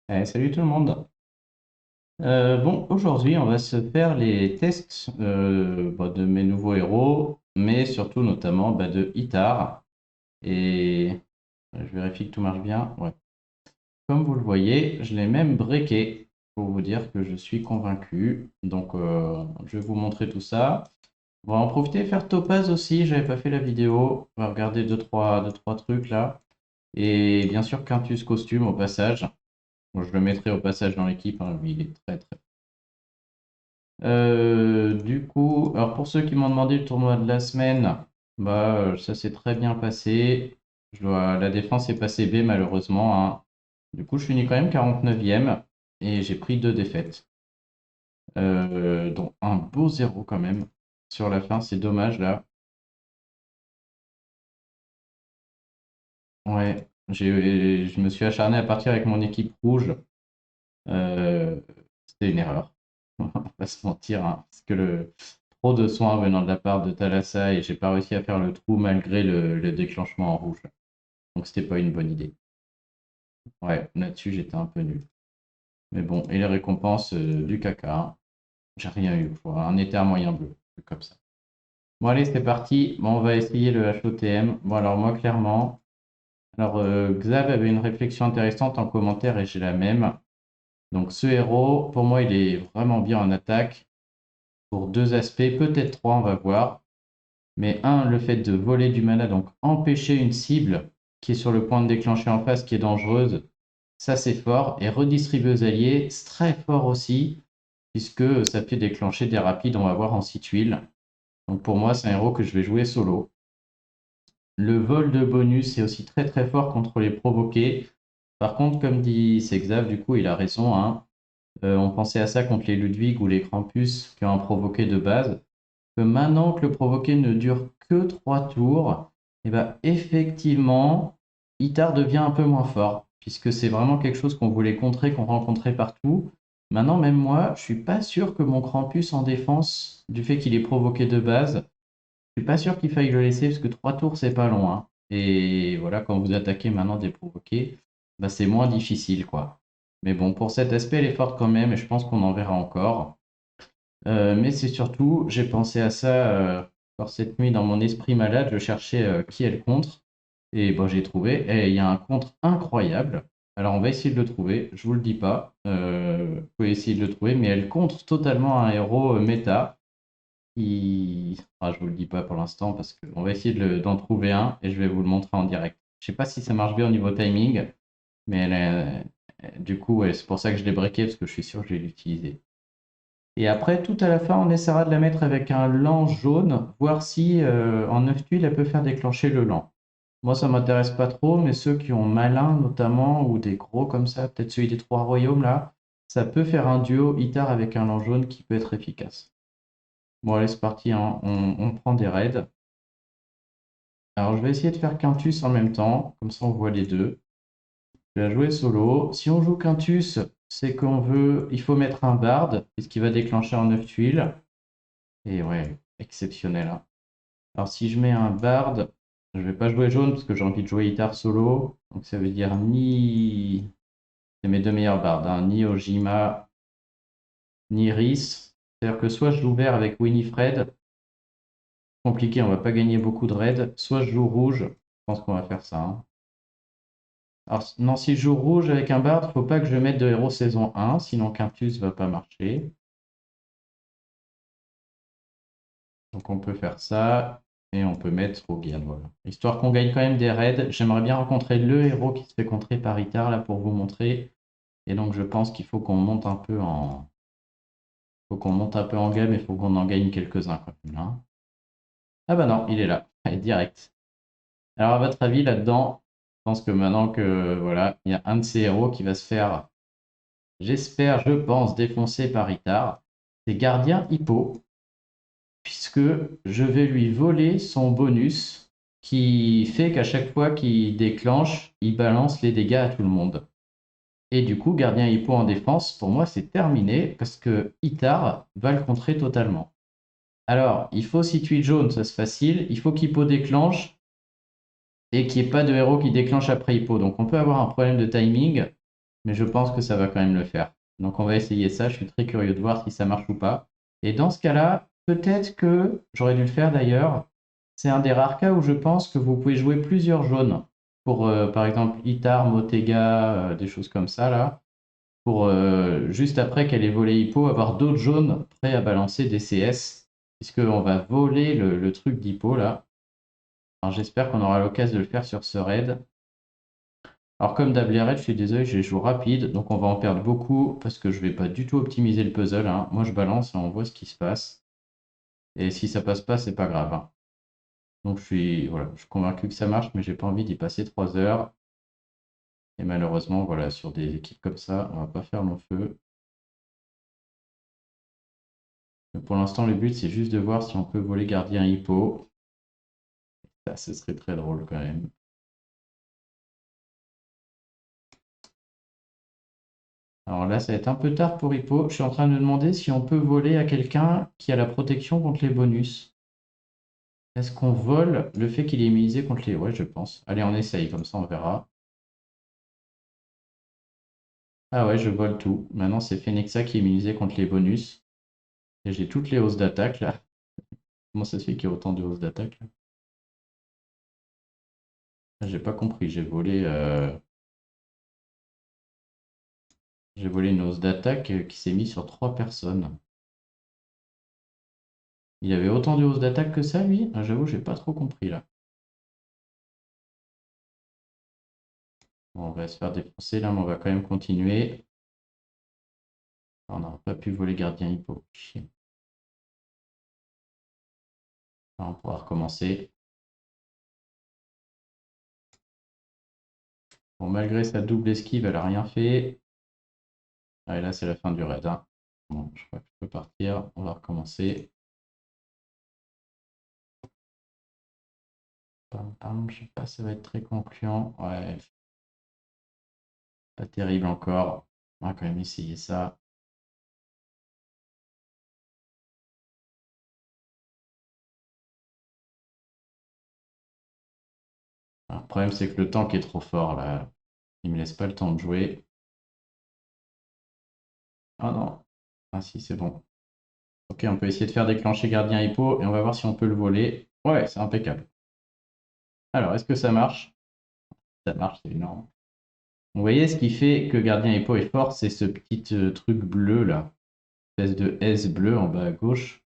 Salut tout le monde. Bon, aujourd'hui, on va se faire les tests de mes nouveaux héros, mais surtout notamment de Itar. Et je vérifie que tout marche bien. Ouais. Comme vous le voyez, je l'ai même breaké pour vous dire que je suis convaincu. Donc, je vais vous montrer tout ça. On va en profiter et faire Topaz aussi. J'avais pas fait la vidéo. On va regarder deux, trois trucs là. Et bien sûr, Quintus costume au passage. Bon, je le mettrai au passage dans l'équipe, hein, lui, il est très très. Du coup, alors pour ceux qui m'ont demandé le tournoi de la semaine, ça s'est très bien passé. La défense est passée B malheureusement, hein. Du coup, je finis quand même 49e et j'ai pris deux défaites. Dont un beau zéro quand même sur la fin, c'est dommage là. Ouais, je me suis acharné à partir avec mon équipe rouge. C'était une erreur. On va pas se mentir, hein, parce que trop de soins venant de la part de Thalassa et j'ai pas réussi à faire le trou malgré le déclenchement en rouge. Donc c'était pas une bonne idée. Ouais, là-dessus j'étais un peu nul. Mais bon, et les récompenses du caca, hein. J'ai rien eu. Voilà, un éther moyen bleu, c'est comme ça. Bon allez, c'est parti. Bon, on va essayer le HOTM. Bon alors moi clairement, alors Xav avait une réflexion intéressante en commentaire et j'ai la même. Donc ce héros, pour moi, il est vraiment bien en attaque pour deux aspects, peut-être trois, on va voir. Mais un, le fait de voler du mana, donc empêcher une cible qui est sur le point de déclencher en face, qui est dangereuse, ça c'est fort. Et redistribuer aux alliés, c'est très fort aussi, puisque ça fait déclencher des rapides, on va voir en 6 tuiles. Donc pour moi, c'est un héros que je vais jouer solo. Le vol de bonus est aussi très très fort contre les provoqués. Par contre, comme dit Sexav, du coup, il a raison, hein. On pensait à ça contre les Ludwig ou les Krampus qui ont un provoqué de base. Que maintenant que le provoqué ne dure que 3 tours, et bah effectivement, Itar devient un peu moins fort, puisque c'est vraiment quelque chose qu'on voulait contrer, qu'on rencontrait partout. Maintenant, même moi, je suis pas sûr que mon Krampus en défense, du fait qu'il est provoqué de base, je suis pas sûr qu'il faille le laisser, parce que 3 tours, c'est pas long, hein. Et voilà, quand vous attaquez maintenant des provoqués, bah, c'est moins difficile, quoi. Mais bon, pour cet aspect, elle est forte quand même, et je pense qu'on en verra encore. Mais c'est surtout, j'ai pensé à ça encore cette nuit dans mon esprit malade, je cherchais qui est le contre, et bon, j'ai trouvé, et il y a un contre incroyable. Alors on va essayer de le trouver, je vous le dis pas, vous pouvez essayer de le trouver, mais elle contre totalement un héros méta. Je vous le dis pas pour l'instant parce qu'on va essayer d'en trouver un et je vais vous le montrer en direct. Je sais pas si ça marche bien au niveau timing, mais du coup, ouais, c'est pour ça que je l'ai breaké parce que je suis sûr que je vais l'utiliser. Et après, tout à la fin, on essaiera de la mettre avec un lent jaune, voir si en 9 tuiles, elle peut faire déclencher le lent. Moi, ça m'intéresse pas trop, mais ceux qui ont malin notamment, ou des gros comme ça, peut-être celui des trois royaumes là, ça peut faire un duo Itar avec un lent jaune qui peut être efficace. Bon, allez, c'est parti, hein. On prend des raids. Alors, je vais essayer de faire Quintus en même temps, comme ça on voit les deux. Je vais jouer solo. Si on joue Quintus, c'est qu'on veut, il faut mettre un bard, puisqu'il va déclencher en 9 tuiles. Et ouais, exceptionnel, hein. Alors si je mets un bard, je vais pas jouer jaune parce que j'ai envie de jouer guitare solo. Donc ça veut dire ni... C'est mes deux meilleurs bards, hein, ni Ojima, ni Rhys. C'est-à-dire que soit je joue vert avec Winifred, compliqué, on va pas gagner beaucoup de raids, soit je joue rouge, je pense qu'on va faire ça, hein. Alors non, si je joue rouge avec un bard, faut pas que je mette de héros saison 1, sinon Quintus va pas marcher. Donc on peut faire ça et on peut mettre Rogian, voilà. Histoire qu'on gagne quand même des raids. J'aimerais bien rencontrer le héros qui se fait contrer par Itar là pour vous montrer. Et donc je pense qu'il faut qu'on monte un peu en. Faut qu'on monte un peu en gamme et il faut qu'on en gagne quelques-uns quand même, hein. Ah bah non, il est là. Allez, direct. Alors à votre avis là-dedans, je pense que maintenant que voilà, il y a un de ces héros qui va se faire, j'espère, je pense, défoncer par Itar. C'est Gardien Hippo, puisque je vais lui voler son bonus qui fait qu'à chaque fois qu'il déclenche, il balance les dégâts à tout le monde. Et du coup, Gardien Hippo en défense, pour moi, c'est terminé parce que Itar va le contrer totalement. Alors, il faut 6 tuiles jaunes, ça c'est facile. Il faut qu'Hippo déclenche et qu'il n'y ait pas de héros qui déclenche après Hippo. Donc on peut avoir un problème de timing. Mais je pense que ça va quand même le faire. Donc on va essayer ça, je suis très curieux de voir si ça marche ou pas. Et dans ce cas-là, peut-être que, j'aurais dû le faire d'ailleurs, c'est un des rares cas où je pense que vous pouvez jouer plusieurs jaunes. Pour par exemple Itar, Motega, des choses comme ça là. Pour juste après qu'elle ait volé Hippo, avoir d'autres jaunes prêts à balancer des CS. Puisqu'on va voler le truc d'Hippo là. Alors j'espère qu'on aura l'occasion de le faire sur ce raid. Alors comme d'hab les raids, je suis désolé, je les joue rapide, donc on va en perdre beaucoup parce que je vais pas du tout optimiser le puzzle, hein. Moi je balance et on voit ce qui se passe. Et si ça passe pas, c'est pas grave, hein. Donc voilà, je suis convaincu que ça marche, mais j'ai pas envie d'y passer 3 heures. Et malheureusement, voilà, sur des équipes comme ça, on va pas faire long feu. Mais pour l'instant, le but c'est juste de voir si on peut voler gardien hippo. Ça, ce serait très drôle quand même. Alors là, ça va être un peu tard pour hippo. Je suis en train de me demander si on peut voler à quelqu'un qui a la protection contre les bonus. Est-ce qu'on vole le fait qu'il est immunisé contre les... Ouais, je pense. Allez, on essaye, comme ça on verra. Ah ouais, je vole tout. Maintenant, c'est Phenexa qui est immunisé contre les bonus. Et j'ai toutes les hausses d'attaque, là. Comment ça se fait qu'il y a autant de hausses d'attaque, là? Ah, j'ai pas compris. J'ai volé une hausse d'attaque qui s'est mise sur 3 personnes. Il avait autant de hausses d'attaque que ça, lui? Ah, j'avoue, j'ai pas trop compris, là. Bon, on va se faire défoncer, là, mais on va quand même continuer. On n'a pas pu voler gardien hippo. Chier. Alors, on pourra recommencer. Bon, malgré sa double esquive, elle a rien fait. Ah, et là, c'est la fin du raid, hein. Bon, je crois que je peux partir. On va recommencer. Pam, pam, je sais pas si ça va être très concluant. Ouais, pas terrible encore. On va quand même essayer ça. Alors, le problème, c'est que le tank est trop fort, là. Il me laisse pas le temps de jouer. Ah non. Ah si, c'est bon. Ok, on peut essayer de faire déclencher gardien hippo et on va voir si on peut le voler. Ouais, c'est impeccable. Alors, est-ce que ça marche? Ça marche, c'est énorme. Vous voyez, ce qui fait que gardien hippo est fort, c'est ce petit truc bleu là. Espèce de S bleu en bas à gauche.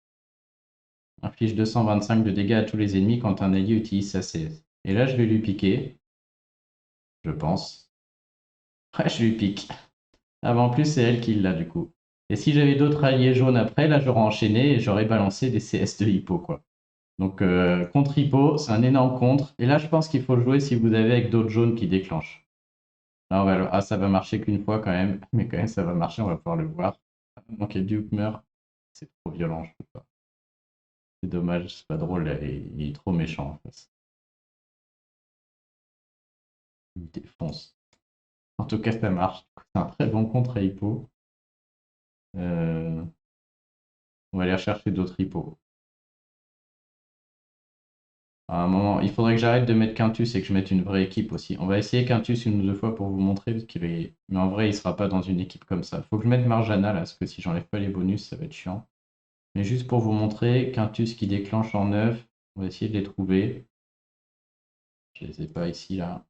Inflige 225 de dégâts à tous les ennemis quand un allié utilise sa CS. Et là, je vais lui piquer, je pense. Ouais, je lui pique. Ah bah en plus, c'est elle qui l'a du coup. Et si j'avais d'autres alliés jaunes après, là, j'aurais enchaîné et j'aurais balancé des CS de Hippo, quoi. Donc, contre Hippo, c'est un énorme contre. Et là, je pense qu'il faut jouer si vous avez avec d'autres jaunes qui déclenchent. Là, ah, ça va marcher qu'une fois quand même. Mais quand même, ça va marcher, on va pouvoir le voir. Donc, Duke meurt. C'est trop violent, je peux pas. C'est dommage, c'est pas drôle, il est trop méchant en fait. Il défonce. En tout cas, ça marche. C'est un très bon contre à Hippo. Euh, on va aller rechercher d'autres hippos. À un moment, il faudrait que j'arrête de mettre Quintus et que je mette une vraie équipe aussi. On va essayer Quintus une ou deux fois pour vous montrer, parce qu'il est... Mais en vrai, il sera pas dans une équipe comme ça. Faut que je mette Marjana là, parce que si j'enlève pas les bonus, ça va être chiant. Mais juste pour vous montrer, Quintus qui déclenche en 9, on va essayer de les trouver. Je les ai pas ici là.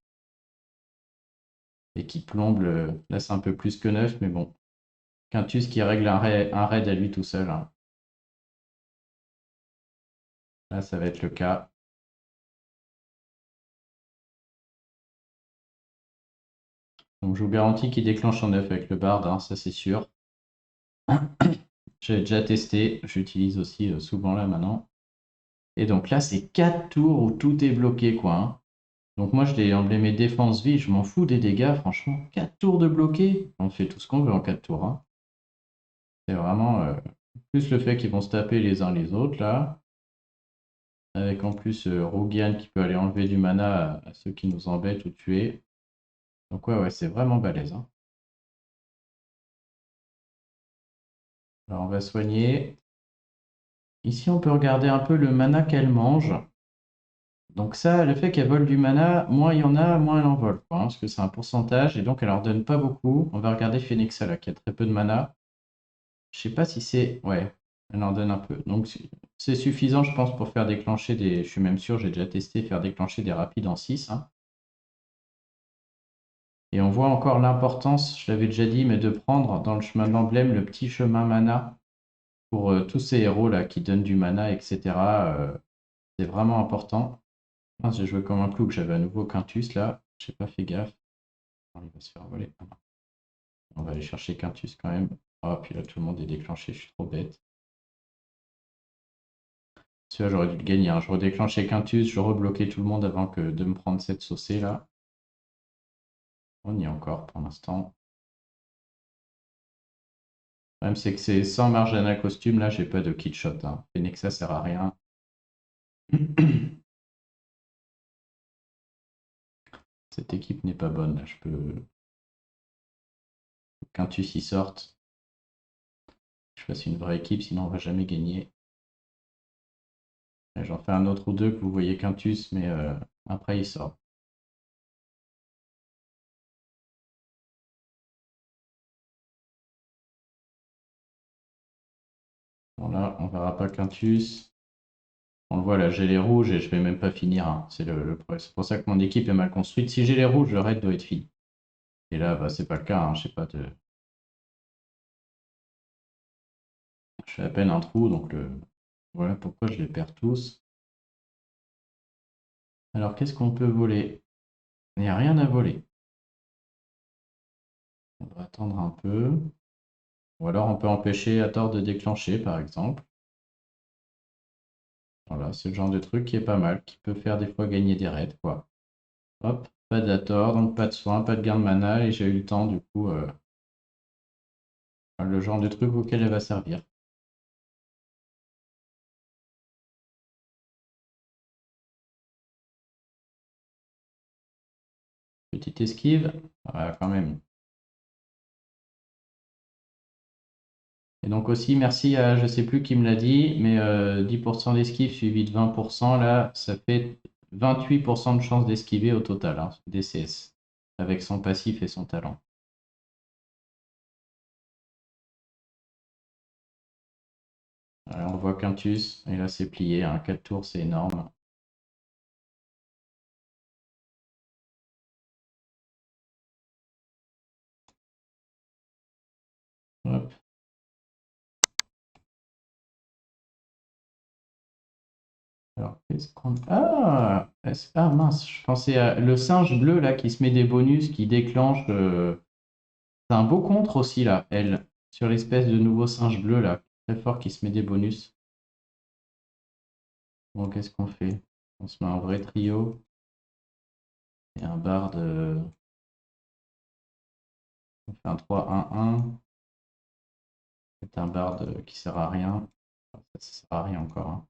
Et qui plombe, là c'est un peu plus que 9, mais bon. Quintus qui règle un raid à lui tout seul, hein. Là, ça va être le cas. Donc je vous garantis qu'il déclenche en 9 avec le bard, hein, ça c'est sûr. J'ai déjà testé, j'utilise aussi souvent là maintenant. Et donc là, c'est 4 tours où tout est bloqué, quoi, hein. Donc moi, je l'ai emblémé défense vie, je m'en fous des dégâts, franchement. 4 tours de bloqué, on fait tout ce qu'on veut en 4 tours, hein. C'est vraiment... plus le fait qu'ils vont se taper les uns les autres, là. Avec en plus Rogian qui peut aller enlever du mana à ceux qui nous embêtent ou tuer. Donc ouais, c'est vraiment balèze, hein. Alors on va soigner. Ici, on peut regarder un peu le mana qu'elle mange. Donc ça, le fait qu'elle vole du mana, moins il y en a, moins elle en vole, quoi, hein, parce que c'est un pourcentage, et donc elle en donne pas beaucoup. On va regarder Phoenixa là, qui a très peu de mana. Je sais pas si c'est... Ouais, elle en donne un peu. Donc c'est suffisant, je pense, pour faire déclencher des... Je suis même sûr, j'ai déjà testé, faire déclencher des rapides en 6, hein. Et on voit encore l'importance, je l'avais déjà dit, mais de prendre dans le chemin d'emblème le petit chemin mana pour tous ces héros là qui donnent du mana, etc. C'est vraiment important. Mince, j'ai joué comme un clou, que j'avais à nouveau Quintus là. J'ai pas fait gaffe. Il va se faire voler. On va aller chercher Quintus quand même. Oh, puis là tout le monde est déclenché, je suis trop bête. Celui-là j'aurais dû le gagner, hein. Je redéclenchais Quintus, je rebloquais tout le monde avant que de me prendre cette saucée là. On y est encore pour l'instant. Le problème c'est que c'est sans Marjana costume, là j'ai pas de kit shot, hein. Phoenix ça sert à rien. Cette équipe n'est pas bonne, là je peux. Quintus y sorte. Je fasse une vraie équipe, sinon on va jamais gagner. J'en fais un autre ou deux que vous voyez Quintus, mais après il sort. Bon là, on verra pas Quintus. On le voit là, j'ai les rouges et je vais même pas finir, hein. C'est c'est pour ça que mon équipe est mal construite. Si j'ai les rouges, le raid doit être fini. Et là, bah, c'est pas le cas, hein. Je sais pas de. Je fais à peine un trou, donc voilà pourquoi je les perds tous. Alors qu'est-ce qu'on peut voler? Il n'y a rien à voler. On va attendre un peu. Ou alors on peut empêcher à tort de déclencher, par exemple. Voilà, c'est le genre de truc qui est pas mal, qui peut faire des fois gagner des raids, quoi. Hop, pas d'Ator, donc pas de soin, pas de gain de mana, et j'ai eu le temps, du coup, le genre de truc auquel elle va servir. Petite esquive, voilà, quand même. Et donc aussi, merci à, je sais plus qui me l'a dit, mais 10% d'esquive suivi de 20%, là, ça fait 28% de chance d'esquiver au total, hein, DCS, avec son passif et son talent. Alors, on voit Quintus, et là c'est plié, hein, 4 tours, c'est énorme. Hop. Alors, qu'est-ce qu'on... Ah mince, je pensais à le singe bleu là qui se met des bonus, qui déclenche. C'est un beau contre aussi là, elle, sur l'espèce de nouveau singe bleu là, très fort qui se met des bonus. Bon, qu'est-ce qu'on fait? On se met un vrai trio et un barde. On fait un 3-1-1. C'est un barde qui sert à rien. Enfin, ça sert à rien encore, hein.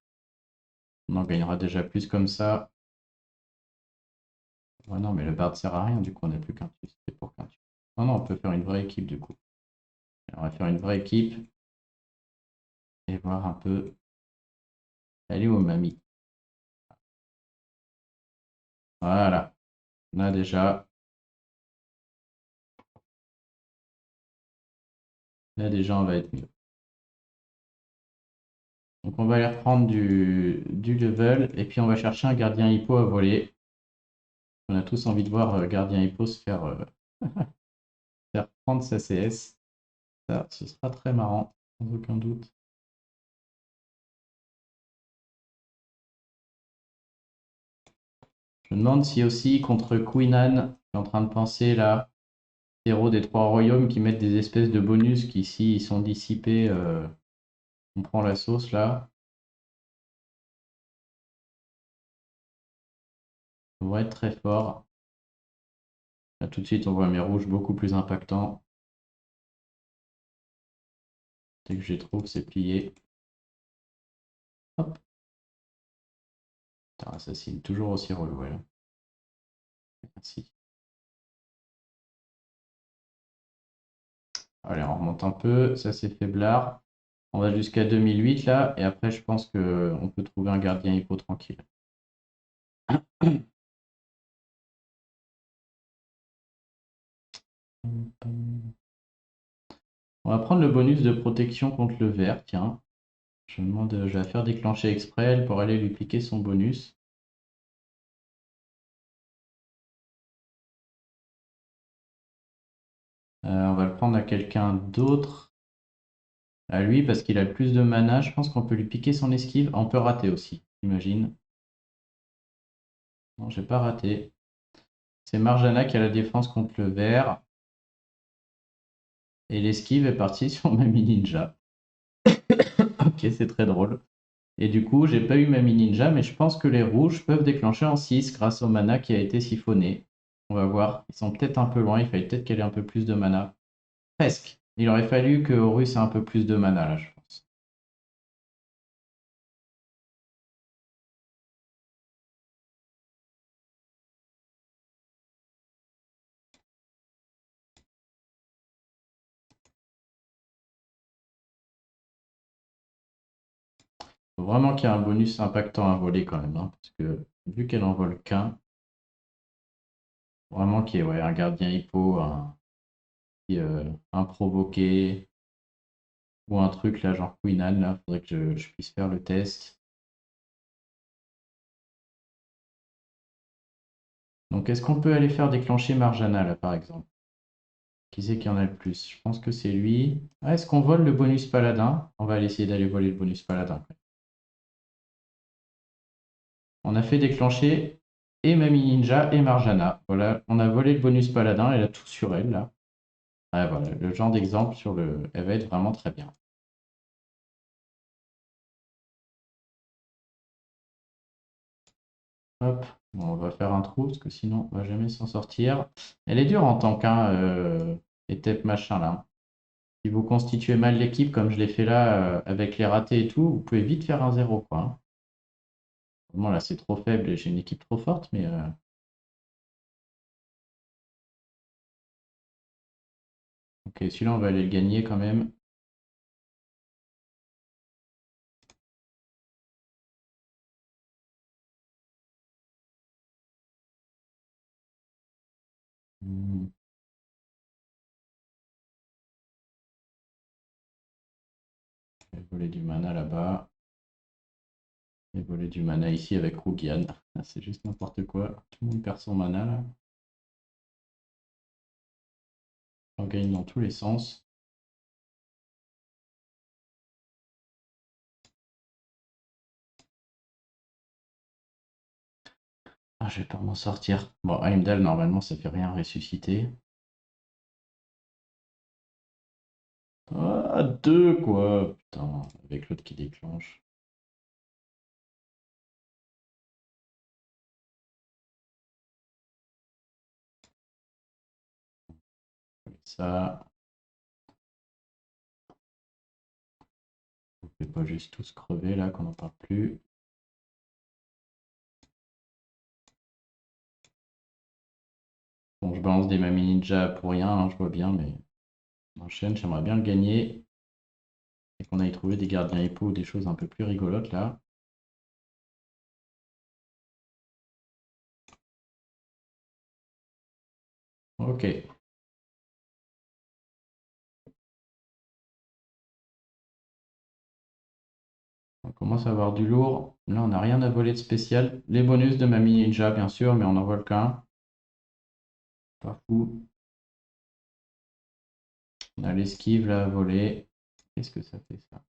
On en gagnera déjà plus comme ça. Ouais, non, mais le barde sert à rien, du coup on n'a plus qu'un tuer. C'est pour qu'un tuer. Non, non, on peut faire une vraie équipe du coup. On va faire une vraie équipe et voir un peu. Elle est où, mamie? Voilà. Là déjà. Là déjà on va être mieux. Donc on va aller reprendre du level et puis on va chercher un gardien hippo à voler. On a tous envie de voir gardien hippo se faire prendre sa CS. Ça, ce sera très marrant, sans aucun doute. Je me demande si aussi contre Queen Anne, je suis en train de penser là, héros des trois royaumes qui mettent des espèces de bonus qui, s'ils sont dissipés, on prend la sauce là. Ça devrait être très fort. Là tout de suite on voit mes rouges beaucoup plus impactants. Dès que je les trouve, c'est plié. Hop. Putain, assassine, toujours aussi relou, ouais. Merci. Allez, on remonte un peu, ça c'est faiblard. On va jusqu'à 2008 là, et après je pense qu'on peut trouver un gardien hippo tranquille. On va prendre le bonus de protection contre le ver, tiens. Je vais faire déclencher exprès elle pour aller lui piquer son bonus. On va le prendre à quelqu'un d'autre. À lui, parce qu'il a le plus de mana. Je pense qu'on peut lui piquer son esquive. On peut rater aussi, j'imagine. Non, j'ai pas raté. C'est Marjana qui a la défense contre le ver. Et l'esquive est partie sur Mamie Ninja. Ok, c'est très drôle. Et du coup, j'ai pas eu Mamie Ninja, mais je pense que les rouges peuvent déclencher en 6 grâce au mana qui a été siphonné. On va voir. Ils sont peut-être un peu loin. Il fallait peut-être qu'elle ait un peu plus de mana. Presque. Il aurait fallu que Horus ait un peu plus de mana là, je pense. Faut vraiment qu'il y ait un bonus impactant à voler quand même, hein, parce que vu qu'elle en vole qu'un, vraiment qu'il y ait ouais, un gardien hippo, un provoqué, ou un truc là, genre Queen Anne, là, faudrait que je puisse faire le test. Donc est-ce qu'on peut aller faire déclencher Marjana là par exemple? Qui c'est qui en a le plus? Je pense que c'est lui. Ah, est-ce qu'on vole le bonus paladin? On va aller essayer d'aller voler le bonus paladin. On a fait déclencher et Mamie Ninja et Marjana. Voilà, on a volé le bonus paladin, elle a tout sur elle là. Ah, voilà, le genre d'exemple sur le. Elle va être vraiment très bien. Hop, bon, on va faire un trou parce que sinon on va jamais s'en sortir. Elle est dure en tant qu'un et machin là. Si vous constituez mal l'équipe comme je l'ai fait là avec les ratés et tout, vous pouvez vite faire un zéro quoi, hein. Bon là c'est trop faible et j'ai une équipe trop forte, mais ok, celui-là on va aller le gagner quand même. Hmm, je vais voler du mana là-bas. Et voler du mana ici avec Rugian. C'est juste n'importe quoi. Tout le monde perd son mana là. On gagne dans tous les sens. Ah, je vais pas m'en sortir. Bon, Heimdall, normalement, ça fait rien ressusciter. Ah, deux quoi. Putain, avec l'autre qui déclenche. Ça. On fait pas juste tous crever là, qu'on n'en parle plus. Bon, je balance des Mami Ninja pour rien, hein, je vois bien, mais on enchaîne, j'aimerais bien le gagner. Et qu'on aille trouver des gardiens hippo ou des choses un peu plus rigolotes là. Ok. On commence à avoir du lourd. Là, on n'a rien à voler de spécial. Les bonus de Mami Ninja, bien sûr, mais on en vole qu'un. Pas fou. On a l'esquive là à voler. Qu'est-ce que ça fait ça?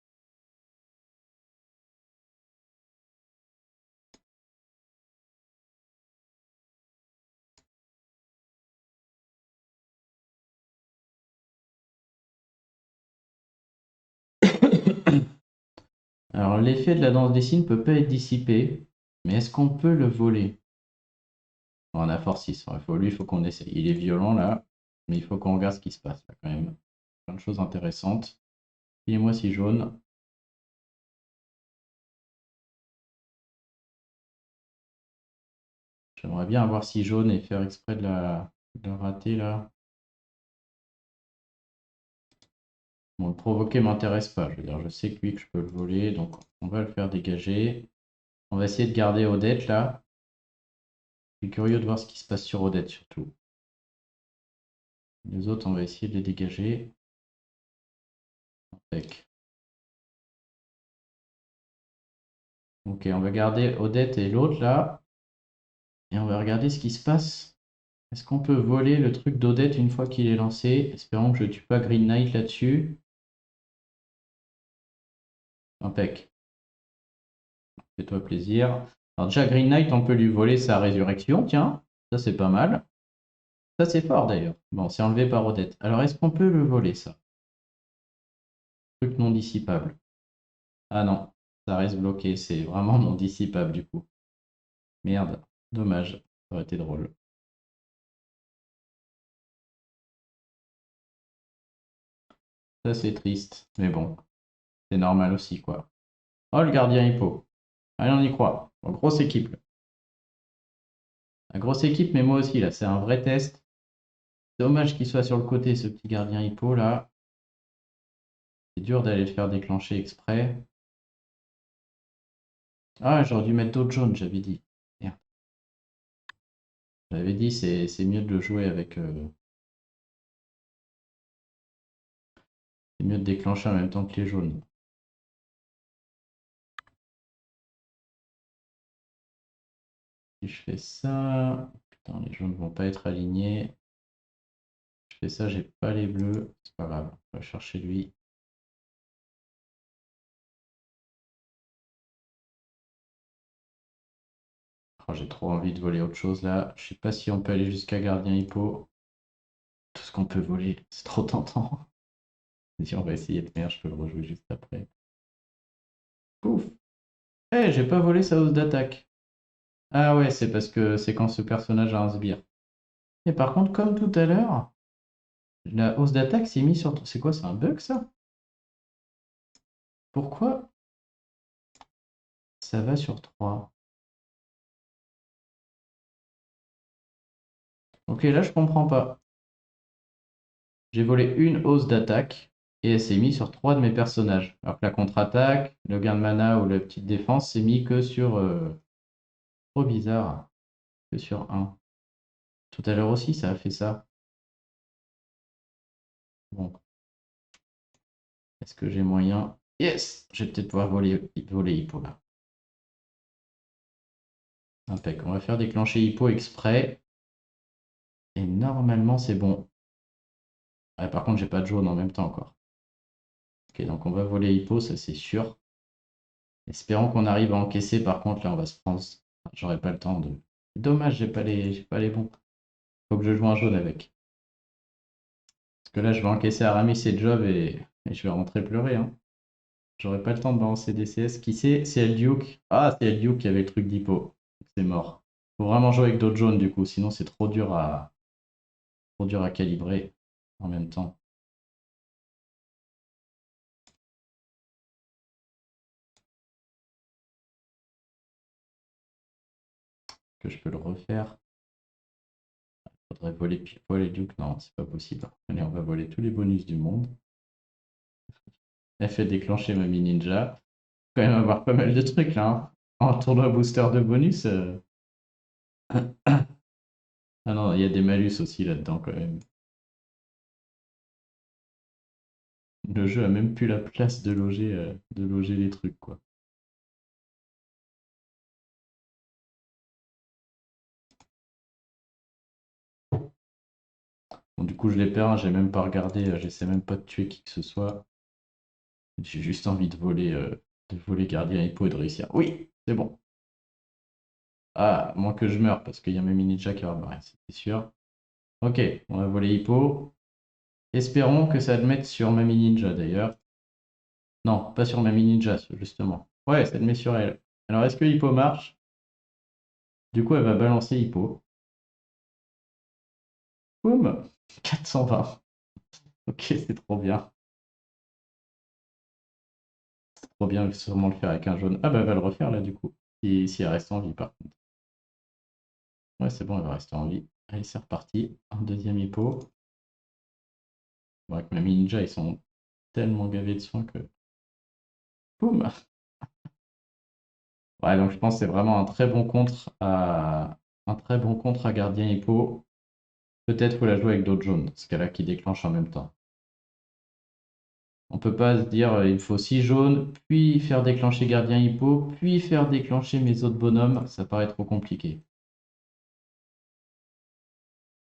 Alors, l'effet de la danse des signes peut pas être dissipé, mais est-ce qu'on peut le voler? On a force 6. Lui, il faut qu'on essaye. Il est violent là, mais il faut qu'on regarde ce qui se passe là quand même. Plein de choses intéressantes. Filez-moi si jaune. J'aimerais bien avoir si jaune et faire exprès de la rater là. Bon, le provoquer m'intéresse pas. Je veux dire, je sais que lui que je peux le voler, donc on va le faire dégager. On va essayer de garder Odette là. Je suis curieux de voir ce qui se passe sur Odette surtout. Les autres, on va essayer de les dégager. Tac. Ok, on va garder Odette et l'autre là. Et on va regarder ce qui se passe. Est-ce qu'on peut voler le truc d'Odette une fois qu'il est lancé? Espérons que je ne tue pas Green Knight là-dessus. Impec. Fais-toi plaisir. Alors déjà, Green Knight, on peut lui voler sa résurrection, tiens. Ça, c'est pas mal. Ça, c'est fort d'ailleurs. Bon, c'est enlevé par Odette. Alors, est-ce qu'on peut le voler, ça? Truc non dissipable. Ah non, ça reste bloqué. C'est vraiment non dissipable du coup. Merde, dommage. Ça aurait été drôle. Ça, c'est triste. Mais bon, c'est normal aussi, quoi. Oh, le gardien hippo. Allez, on y croit. Bon, grosse équipe. La grosse équipe, mais moi aussi, là, c'est un vrai test. Dommage qu'il soit sur le côté, ce petit gardien hippo, là. C'est dur d'aller le faire déclencher exprès. Ah, j'aurais dû mettre d'autres jaunes, j'avais dit. Merde. J'avais dit, c'est mieux de le jouer avec... c'est mieux de déclencher en même temps que les jaunes. Si je fais ça... Putain, les jaunes vont pas être alignés. Je fais ça, j'ai pas les bleus. C'est pas grave, on va chercher lui. Oh, j'ai trop envie de voler autre chose là. Je sais pas si on peut aller jusqu'à gardien hippo. Tout ce qu'on peut voler, c'est trop tentant. Si on va essayer de faire, je peux le rejouer juste après. Pouf! Eh, j'ai pas volé sa hausse d'attaque. Ah ouais, c'est parce que c'est quand ce personnage a un sbire. Et par contre, comme tout à l'heure, la hausse d'attaque s'est mise sur... C'est quoi, c'est un bug ça? Pourquoi ça va sur 3? Ok, là je comprends pas. J'ai volé une hausse d'attaque et elle s'est mise sur 3 de mes personnages. Alors que la contre-attaque, le gain de mana ou la petite défense s'est mis que sur... Trop bizarre. Que sur 1. Tout à l'heure aussi, ça a fait ça. Bon, est-ce que j'ai moyen? Yes! Je vais peut-être pouvoir voler Hippo là. Impec. On va faire déclencher Hippo exprès. Et normalement, c'est bon. Ouais, par contre, j'ai pas de jaune en même temps encore. Ok, donc on va voler Hippo, ça c'est sûr. Espérons qu'on arrive à encaisser. Par contre, là, on va se prendre. J'aurai pas le temps de. Dommage, j'ai pas les bons. Faut que je joue un jaune avec. Parce que là, je vais encaisser Aramis et Job et je vais rentrer pleurer, hein. J'aurais pas le temps de balancer des CS. Qui c'est? C'est Elduke. Ah, c'est Elduke qui avait le truc d'hippo. C'est mort. Faut vraiment jouer avec d'autres jaunes du coup, sinon c'est trop dur à calibrer en même temps. Que je peux le refaire. Faudrait voler pile poil Elduke. Non, c'est pas possible. Allez, on va voler tous les bonus du monde. Elle fait déclencher Mamie Ninja. Quand même avoir pas mal de trucs là, hein. En tournoi booster de bonus. Ah non, il y a des malus aussi là-dedans quand même. Le jeu a même plus la place de loger les trucs, quoi. Bon, du coup, je les perds, hein, j'ai même pas regardé, j'essaie même pas de tuer qui que ce soit. J'ai juste envie de voler gardien hippo et de réussir. Oui, c'est bon. Ah, moins que je meure, parce qu'il y a même ninja qui va mourir, c'est sûr. Ok, on va voler hippo. Espérons que ça le mette sur Mamie Ninja d'ailleurs. Non, pas sur Mamie Ninja, justement. Ouais, ça le met sur elle. Alors, est-ce que hippo marche? Du coup, elle va balancer hippo. Boum! 420. Ok, c'est trop bien. Trop bien, je vais sûrement le faire avec un jaune. Ah bah, elle va le refaire là, du coup. Si elle reste en vie, par contre. Ouais, c'est bon, elle va rester en vie. Allez, c'est reparti. Un deuxième hippo. Bon, avec Mamie Ninja, ils sont tellement gavés de soins que... Boum! Ouais, donc je pense que c'est vraiment un très bon contre un très bon contre à gardien hippo. Peut-être faut la jouer avec d'autres jaunes, ce cas-là qui déclenche en même temps. On peut pas se dire il me faut 6 jaunes, puis faire déclencher gardien hippo, puis faire déclencher mes autres bonhommes, ça paraît trop compliqué.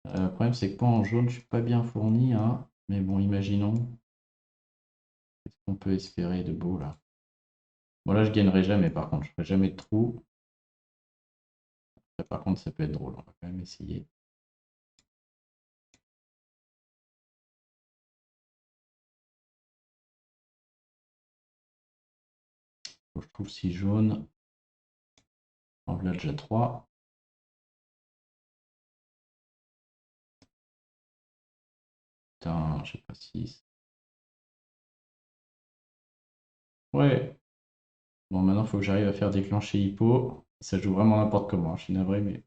Le problème c'est que moi en jaune je suis pas bien fourni, hein. Mais bon, imaginons. Qu'est-ce qu'on peut espérer de beau là? Bon là je gagnerai jamais par contre, je ferai jamais de trou. Là, par contre ça peut être drôle, on va quand même essayer. Faut que je trouve 6 jaunes. En voilà déjà 3. Putain, je sais pas 6. Ouais. Bon maintenant il faut que j'arrive à faire déclencher hippo. Ça joue vraiment n'importe comment, je suis navré, mais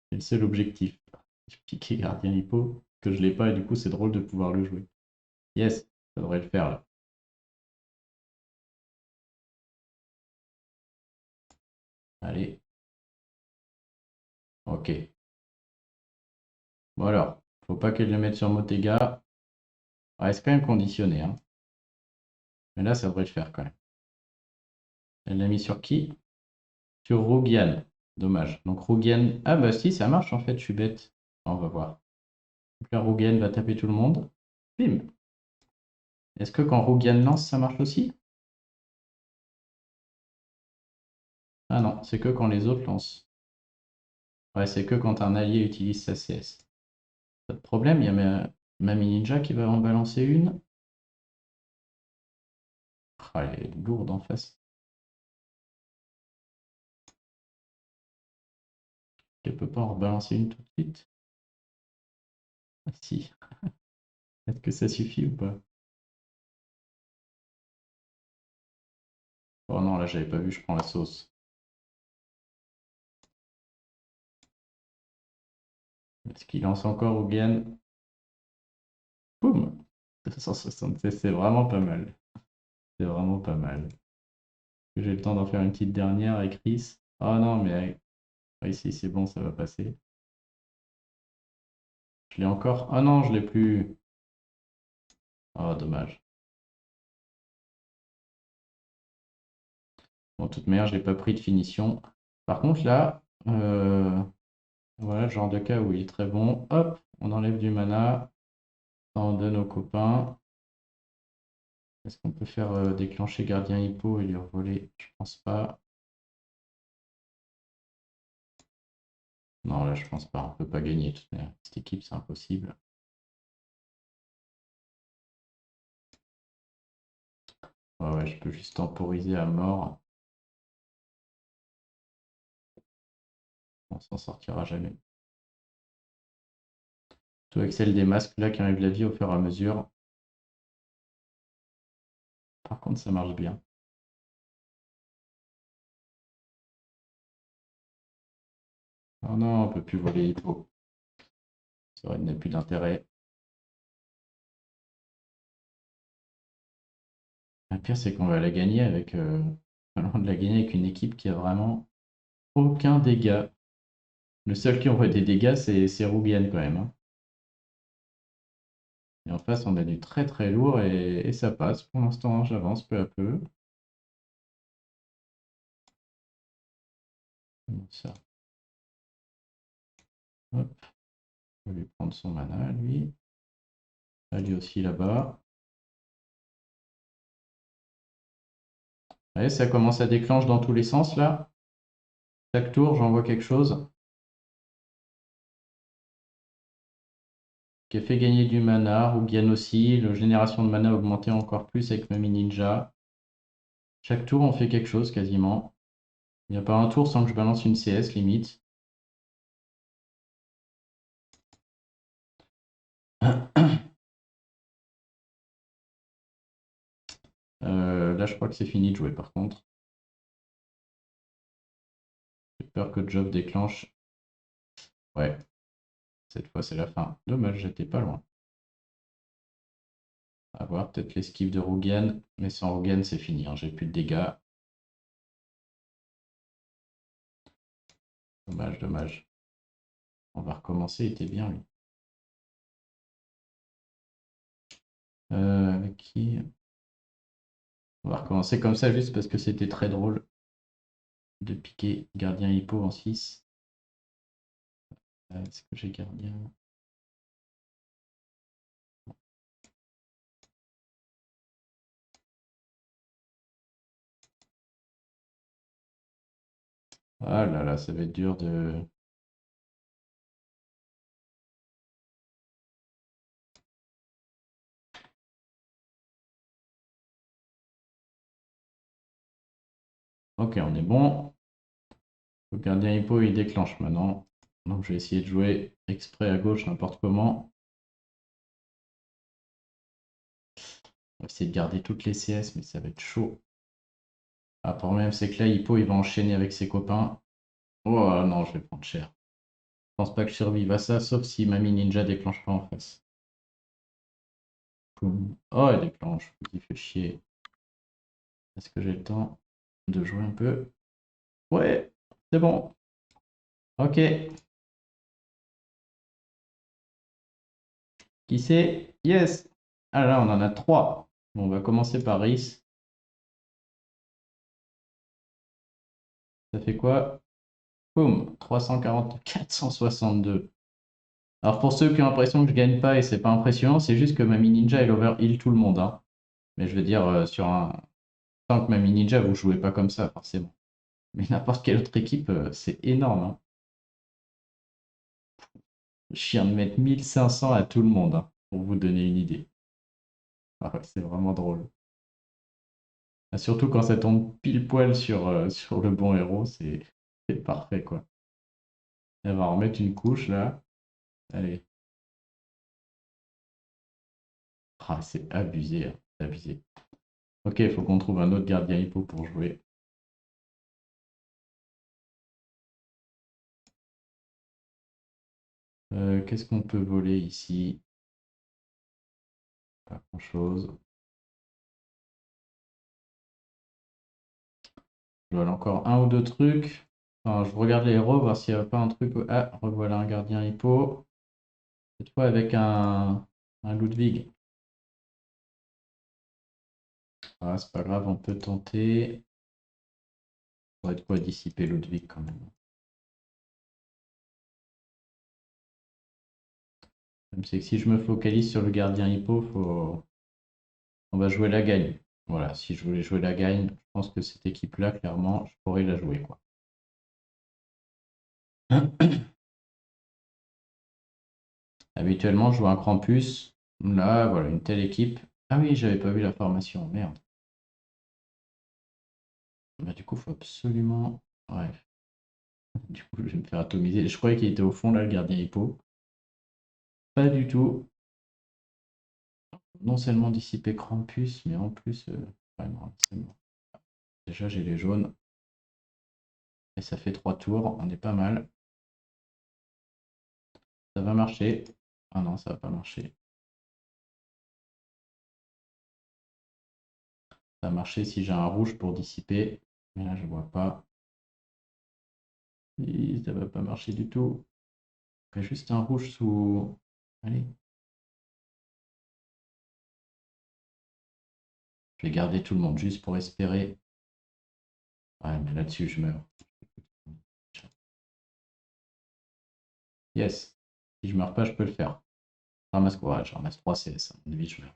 c'est le seul objectif. J'ai piqué gardien hippo, que je l'ai pas et du coup c'est drôle de pouvoir le jouer. Yes, ça devrait le faire là. Allez. Ok. Bon alors, faut pas qu'elle le mette sur Motega. Ouais, c'est quand même conditionné, hein. Mais là, ça devrait le faire quand même. Elle l'a mis sur qui? Sur Rougian. Dommage. Donc Rougian. Ah bah si, ça marche en fait, je suis bête. On va voir. Donc là, Rougian va taper tout le monde. Bim. Est-ce que quand Rougian lance, ça marche aussi? Ah non, c'est que quand les autres lancent. Ouais, c'est que quand un allié utilise sa CS. Pas de problème, il y a Mamie Ninja qui va en balancer une. Ah, elle est lourde en face. Elle peut pas en rebalancer une tout de suite. Ah si. Est-ce que ça suffit ou pas? Oh non, là j'avais pas vu, je prends la sauce. Est-ce qu'il lance encore Hogan? Boum! 276, c'est vraiment pas mal. C'est vraiment pas mal. J'ai le temps d'en faire une petite dernière avec Chris. Oh non, mais ici c'est bon, ça va passer. Je l'ai encore. Ah non, je l'ai plus. Oh, dommage. Bon, de toute manière, je l'ai pas pris de finition. Par contre, là, voilà le genre de cas où il est très bon. Hop, on enlève du mana. Ça en donne aux copains. Est-ce qu'on peut faire déclencher gardien hippo et lui voler? Je pense pas. Non, là, je pense pas. On peut pas gagner. De toute manière. Cette équipe, c'est impossible. Ouais, ouais, je peux juste temporiser à mort. On s'en sortira jamais. Tout avec celle des masques là qui enlèvent la vie au fur et à mesure. Par contre, ça marche bien. Oh non, on peut plus voler hippo. Ça n'a plus d'intérêt. Le pire, c'est qu'on va la gagner avec. De la gagner avec une équipe qui a vraiment aucun dégât. Le seul qui envoie des dégâts, c'est Roubian quand même, hein. Et en face, on a du très très lourd et ça passe. Pour l'instant, j'avance peu à peu. Comment ça? Hop, on va lui prendre son mana, lui. Ah, lui aussi là-bas. Ouais, ça commence à déclencher dans tous les sens là. Chaque tour, j'envoie quelque chose qui a fait gagner du mana, ou bien aussi, la génération de mana a augmenté encore plus avec Mami Ninja. Chaque tour, on fait quelque chose quasiment. Il n'y a pas un tour sans que je balance une CS limite. Là, je crois que c'est fini de jouer par contre. J'ai peur que Job déclenche. Ouais, cette fois c'est la fin. Dommage, j'étais pas loin. À voir, peut-être l'esquive de Rougan. Mais sans Rougan, c'est fini, hein, j'ai plus de dégâts. Dommage, dommage. On va recommencer, il était bien lui. Avec qui? On va recommencer comme ça juste parce que c'était très drôle de piquer gardien hippo en 6. Est-ce que j'ai gardien? Ah là là, ça va être dur de... Ok, on est bon. Le gardien hippo, il déclenche maintenant. Donc je vais essayer de jouer exprès à gauche n'importe comment. On va essayer de garder toutes les CS, mais ça va être chaud. Ah, le problème, c'est que là, hippo, il va enchaîner avec ses copains. Oh non, je vais prendre cher. Je pense pas que je survive à ça, sauf si Mamie Ninja déclenche pas en face. Poum. Oh, elle déclenche. Il fait chier. Est-ce que j'ai le temps de jouer un peu? Ouais, c'est bon. Ok. Qui c'est? Yes! Ah là, on en a 3. Bon, on va commencer par Rice. Ça fait quoi? Boum, 340, 462. Alors pour ceux qui ont l'impression que je gagne pas et c'est pas impressionnant, c'est juste que Mami Ninja elle overheal tout le monde, hein. Mais je veux dire, sur un tank Mami Ninja, vous jouez pas comme ça forcément. Mais n'importe quelle autre équipe, c'est énorme, hein. Je viens de mettre 1500 à tout le monde, hein, pour vous donner une idée. Ah ouais, c'est vraiment drôle. Ah, surtout quand ça tombe pile poil sur le bon héros, c'est parfait quoi. Elle va en remettre une couche là. Allez. Ah, c'est abusé, hein, c'est abusé. Ok, il faut qu'on trouve un autre gardien hippo pour jouer. Qu'est-ce qu'on peut voler ici? Pas grand-chose. Je vole encore un ou deux trucs. Enfin, je regarde les héros, voir s'il n'y a pas un truc. Ah, revoilà un gardien hippo. Cette fois avec un Ludwig. Ah, c'est pas grave, on peut tenter. Ça va être quoi dissiper Ludwig quand même. Même c'est que si je me focalise sur le gardien hippo, on va jouer la gagne. Voilà, si je voulais jouer la gagne, je pense que cette équipe-là, clairement, je pourrais la jouer, quoi. Habituellement, je joue un Krampus. Là, voilà, une telle équipe. Ah oui, j'avais pas vu la formation, merde. Bah, du coup, faut absolument. Ouais, du coup, je vais me faire atomiser. Je croyais qu'il était au fond, là, le gardien hippo. Pas du tout. Non seulement dissiper Krampus, mais en plus. Ouais, non, c'est bon. Déjà, j'ai les jaunes. Et ça fait 3 tours. On est pas mal. Ça va marcher. Ah non, ça va pas marcher. Ça va marcher si j'ai un rouge pour dissiper. Mais là, je vois pas. Et ça va pas marcher du tout. Juste un rouge sous. Allez. Je vais garder tout le monde juste pour espérer. Ouais, mais là-dessus, je meurs. Yes. Si je meurs pas, je peux le faire. Je ramasse quoi? Je ramasse 3 CS. À mon avis, je meurs.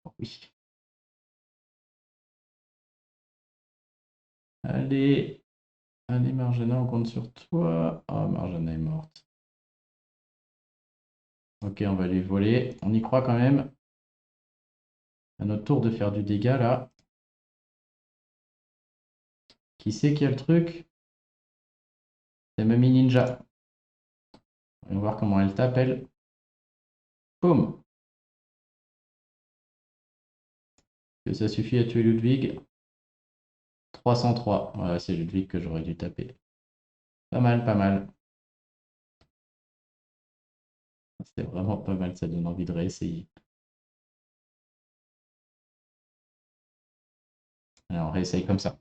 Oh, oui. Allez. Allez, Marjana, on compte sur toi. Oh, Marjana est morte. Ok, on va les voler. On y croit quand même. À notre tour de faire du dégât, là. Qui c'est qui a le truc? C'est Mamie Ninja. On va voir comment elle t'appelle. Boum. Que ça suffit à tuer Ludwig. 303. Voilà, c'est Ludwig que j'aurais dû taper. Pas mal, pas mal. C'était vraiment pas mal, ça donne envie de réessayer. Alors, on réessaye comme ça.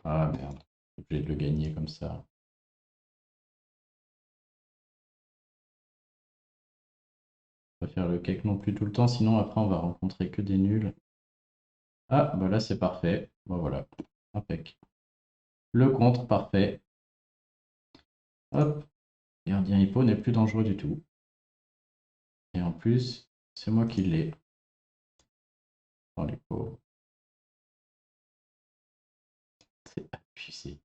Ah merde, je suis obligé de le gagner comme ça. Pas faire le cake non plus tout le temps, sinon après on va rencontrer que des nuls. Ah, bah là c'est parfait. Bah voilà, impec. Le contre, parfait. Hop, gardien hippo n'est plus dangereux du tout. Et en plus, c'est moi qui l'ai. Oh les pauvres. C'est abusé.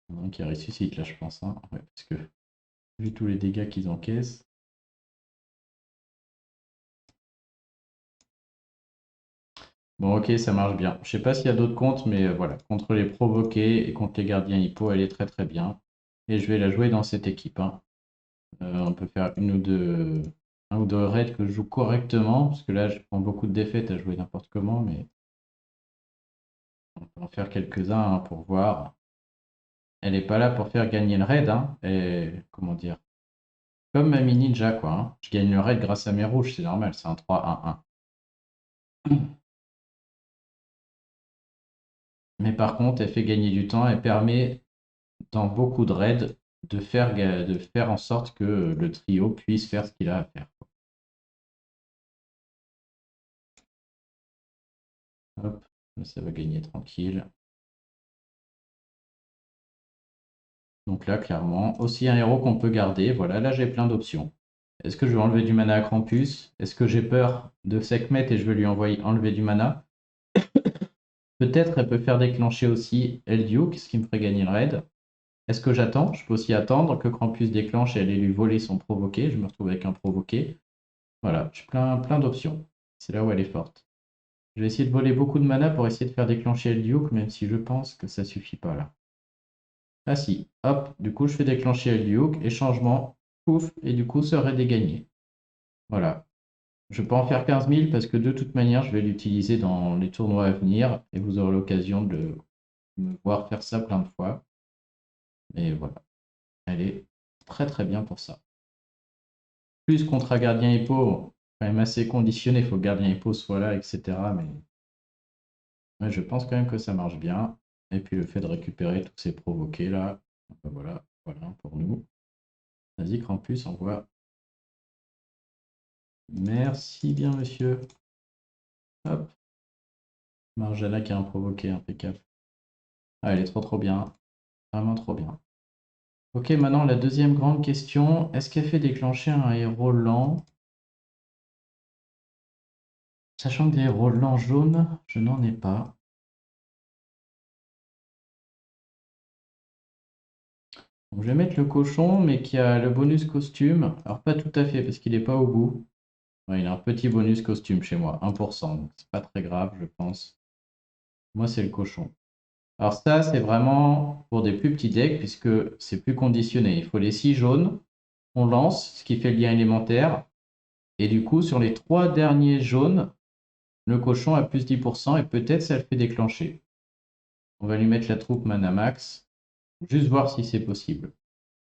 Il y en a un qui ressuscite là, je pense, hein. Ouais, parce que vu tous les dégâts qu'ils encaissent. Bon, ok, ça marche bien. Je sais pas s'il y a d'autres comptes, mais voilà. Contre les provoqués et contre les gardiens hippo, elle est très très bien. Et je vais la jouer dans cette équipe, hein. On peut faire un ou deux raids que je joue correctement, parce que là, je prends beaucoup de défaites à jouer n'importe comment, mais on peut en faire quelques-uns hein, pour voir. Elle n'est pas là pour faire gagner le raid, hein. Et comment dire? Comme Mamie Ninja, quoi, hein. Je gagne le raid grâce à mes rouges, c'est normal, c'est un 3-1-1. Mais par contre, elle fait gagner du temps, elle permet dans beaucoup de raids de faire en sorte que le trio puisse faire ce qu'il a à faire. Hop, ça va gagner tranquille. Donc là, clairement, aussi un héros qu'on peut garder. Voilà, là j'ai plein d'options. Est-ce que je vais enlever du mana à Krampus? Est-ce que j'ai peur de Sekhmet et je vais lui enlever du mana? Peut-être elle peut faire déclencher aussi Elduke, ce qui me ferait gagner le raid. Est-ce que j'attends? Je peux aussi attendre que Krampus déclenche et aller lui voler son provoqué. Je me retrouve avec un provoqué. Voilà, j'ai plein d'options. C'est là où elle est forte. Je vais essayer de voler beaucoup de mana pour essayer de faire déclencher Elduke, même si je pense que ça suffit pas là. Ah si, hop, du coup je fais déclencher Elduke et changement, pouf, et du coup ce raid est gagné. Voilà. Je peux en faire 15 000 parce que de toute manière je vais l'utiliser dans les tournois à venir et vous aurez l'occasion de me voir faire ça plein de fois. Et voilà, elle est très très bien pour ça. Plus contre un gardien hippo, quand même assez conditionné, il faut que le gardien hippo soit là, etc. Mais ouais, je pense quand même que ça marche bien. Et puis le fait de récupérer tous ces provoqués là, ben voilà, voilà pour nous. Vas-y, Krampus, envoie. Merci bien, monsieur. Hop, Marjana qui a un provoqué impeccable. Ah, elle est trop bien. Vraiment trop bien. Ok, maintenant la deuxième grande question. Est-ce qu'elle fait déclencher un héros lent? Sachant que des héros lents jaunes, je n'en ai pas. Donc, je vais mettre le cochon, mais qui a le bonus costume. Alors pas tout à fait, parce qu'il n'est pas au bout. Ouais, il a un petit bonus costume chez moi, 1%. Donc c'est pas très grave, je pense. Moi, c'est le cochon. Alors ça, c'est vraiment pour des plus petits decks, puisque c'est plus conditionné. Il faut les 6 jaunes. On lance, ce qui fait le lien élémentaire. Et du coup, sur les 3 derniers jaunes, le cochon a plus 10% et peut-être ça le fait déclencher. On va lui mettre la troupe mana max, juste voir si c'est possible.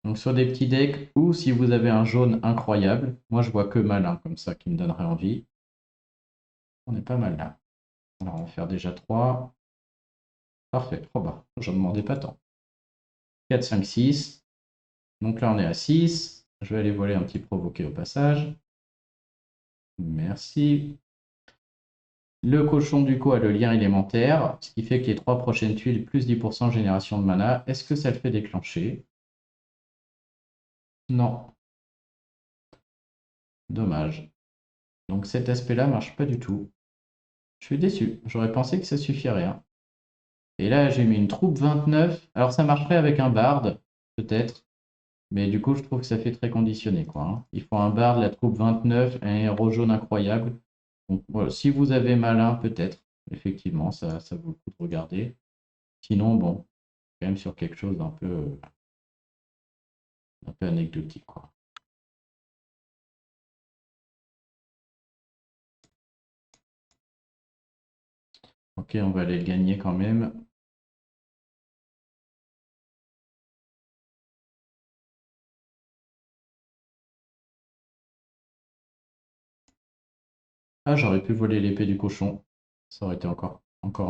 Donc sur des petits decks ou si vous avez un jaune incroyable, moi je vois que malin comme ça qui me donnerait envie. On est pas mal là. Alors on va faire déjà 3. Parfait, trop bas. J'en demandais pas tant. 4, 5, 6. Donc là on est à 6. Je vais aller voler un petit provoqué au passage. Merci. Le cochon du coup a le lien élémentaire, ce qui fait que les 3 prochaines tuiles plus 10% génération de mana. Est-ce que ça le fait déclencher? Non. Dommage. Donc cet aspect-là marche pas du tout. Je suis déçu. J'aurais pensé que ça suffirait, hein. Et là, j'ai mis une troupe 29. Alors ça marcherait avec un bard, peut-être. Mais du coup, je trouve que ça fait très conditionné, quoi, hein. Il faut un bard, la troupe 29, un héros jaune incroyable. Donc voilà, si vous avez malin, peut-être. Effectivement, ça vaut le coup de regarder. Sinon, bon, quand même sur quelque chose d'un peu anecdotique, quoi. Ok, on va aller le gagner quand même. Ah, j'aurais pu voler l'épée du cochon. Ça aurait été encore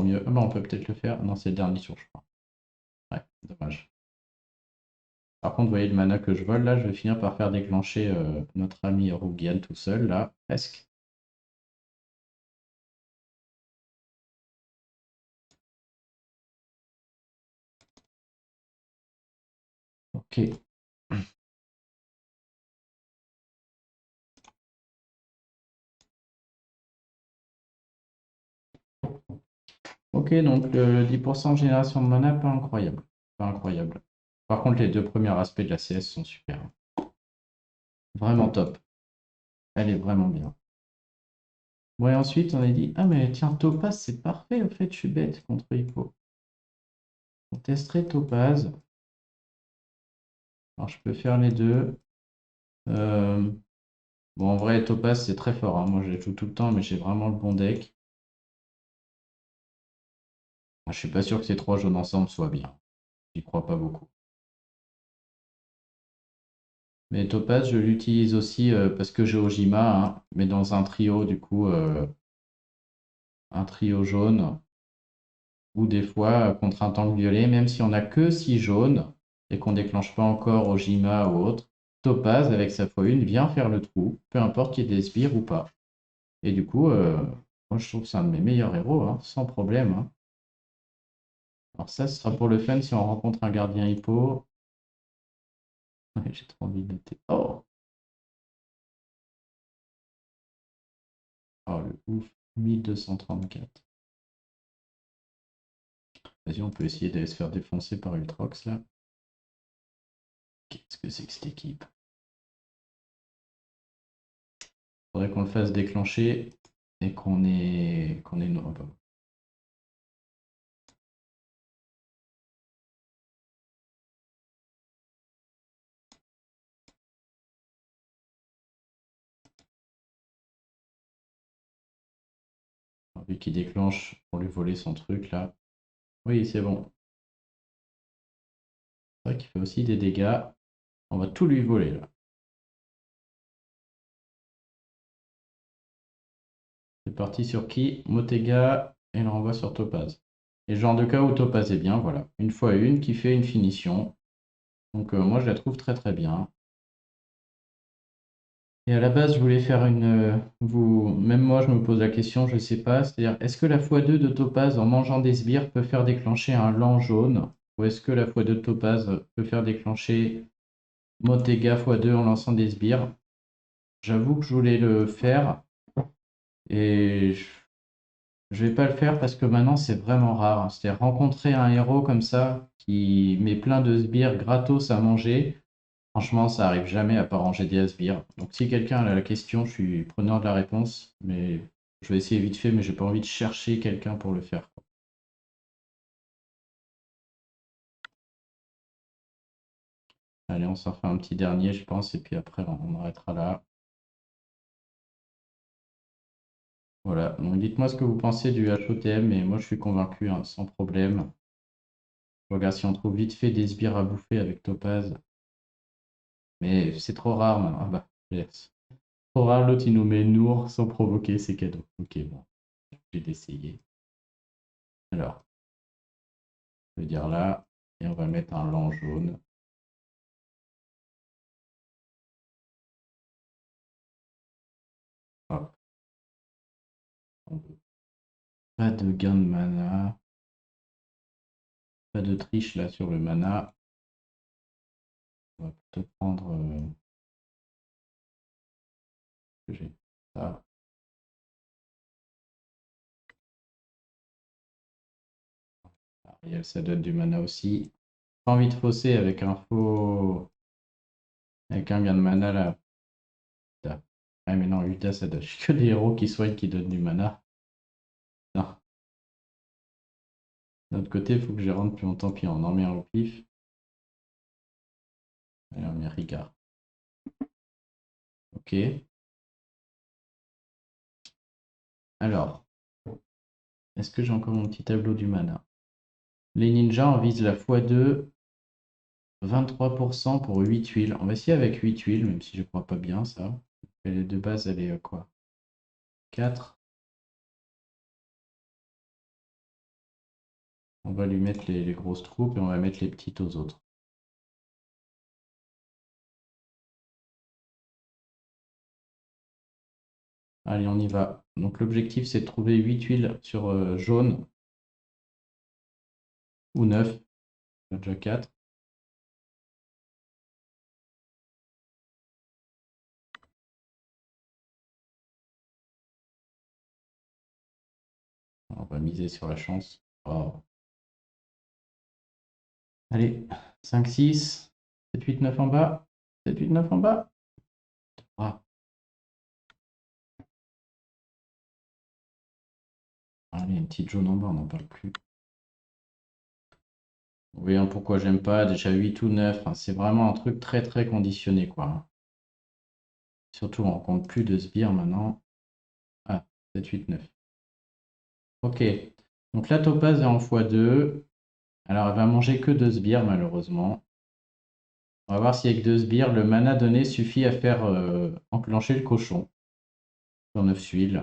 mieux. Ah bah, on peut peut-être le faire. Non, c'est le dernier tour, je crois. Ouais, dommage. Par contre, vous voyez le mana que je vole, là, je vais finir par faire déclencher notre ami Rougian tout seul, là, presque. Ok. Ok, donc le 10% de génération de mana, pas incroyable. Pas incroyable. Par contre, les deux premiers aspects de la CS sont super. Vraiment top. Elle est vraiment bien. Bon, et ensuite, on a dit, ah mais tiens, Topaz, c'est parfait, en fait, je suis bête contre Hippo. On testerait Topaz. Alors, je peux faire les deux. Euh, Bon, en vrai, Topaz, c'est très fort, hein. Moi, je les joue tout le temps, mais j'ai vraiment le bon deck. Je suis pas sûr que ces trois jaunes ensemble soient bien. J'y crois pas beaucoup. Mais Topaz, je l'utilise aussi parce que j'ai Ojima, hein, mais dans un trio, du coup, un trio jaune, ou des fois contre un tank violet, même si on n'a que 6 jaunes et qu'on déclenche pas encore Ojima ou autre, Topaz, avec sa x1, vient faire le trou, peu importe qu'il y ait des sbires ou pas. Et du coup, moi, je trouve que c'est un de mes meilleurs héros, hein, sans problème, hein. Alors ça, ce sera pour le fun si on rencontre un gardien hippo. Ouais, j'ai trop envie de noter. Oh! Oh, le ouf, 1234. Vas-y, on peut essayer d'aller se faire défoncer par Ultrox, là. Qu'est-ce que c'est que cette équipe? Faudrait qu'on le fasse déclencher et qu'on ait une... oh, bah. Vu qu'il déclenche pour lui voler son truc, là. Oui, c'est bon. C'est vrai qu'il fait aussi des dégâts. On va tout lui voler, là. C'est parti sur qui? Motega et le renvoie sur Topaz. Et le genre de cas où Topaz est bien, voilà. Une fois une qui fait une finition. Donc moi je la trouve très très bien. Et à la base je voulais faire une... Même moi je me pose la question, je ne sais pas. C'est-à-dire, est-ce que la x2 de Topaz en mangeant des sbires peut faire déclencher un lan jaune? Ou est-ce que la x2 de Topaz peut faire déclencher Motega x2 en lançant des sbires? J'avoue que je voulais le faire. Et je vais pas le faire parce que maintenant c'est vraiment rare, hein. C'est-à-dire rencontrer un héros comme ça qui met plein de sbires gratos à manger. Franchement, ça arrive jamais à part ranger des sbires. Donc si quelqu'un a la question, je suis preneur de la réponse, mais je vais essayer vite fait, mais j'ai pas envie de chercher quelqu'un pour le faire, quoi. Allez, on s'en fait un petit dernier, je pense, et puis après on arrêtera là. Voilà, donc dites-moi ce que vous pensez du HOTM, mais moi je suis convaincu, hein, sans problème. Je regarde si on trouve vite fait des sbires à bouffer avec Topaz. Mais c'est trop rare maintenant. Ah bah, yes. Trop rare, l'autre il nous met Nour sans provoquer, c'est cadeau. Ok, bon, j'ai d'essayer. Alors, je vais dire là, et on va mettre un lan jaune. Hop, pas de gain de mana, pas de triche là sur le mana. On va plutôt prendre j'ai ça. Ariel, ça donne du mana aussi. Pas envie de fausser avec un faux. Avec un gain de mana là. Uda. Ah mais non, Uda ça donne que des héros qui soignent qui donnent du mana. Non. D'un autre côté, il faut que je rentre plus longtemps, puis on en met un au pif. Allez, on met Ricard. Ok. Alors, est-ce que j'ai encore mon petit tableau du mana? Les ninjas, on vise la x2, 23% pour 8 tuiles. On va essayer avec 8 tuiles, même si je crois pas bien ça. Elle est de base, elle est quoi? 4. On va lui mettre les grosses troupes et on va mettre les petites aux autres. Allez, on y va. Donc l'objectif, c'est de trouver 8 tuiles sur jaune ou 9. On a déjà 4. On va miser sur la chance. Oh. Allez, 5, 6, 7, 8, 9 en bas. 7, 8, 9 en bas. Ah. Allez, une petite jaune en bas, on n'en parle plus. Vous voyez pourquoi j'aime pas. Déjà 8 ou 9, hein, c'est vraiment un truc très très conditionné, quoi. Surtout, on compte plus de sbires maintenant. Ah, 7, 8, 9. Ok. Donc la topaz est en x2. Alors, elle va manger que 2 sbires, malheureusement. On va voir si avec 2 sbires, le mana donné suffit à faire enclencher le cochon. Sur 9 tuiles.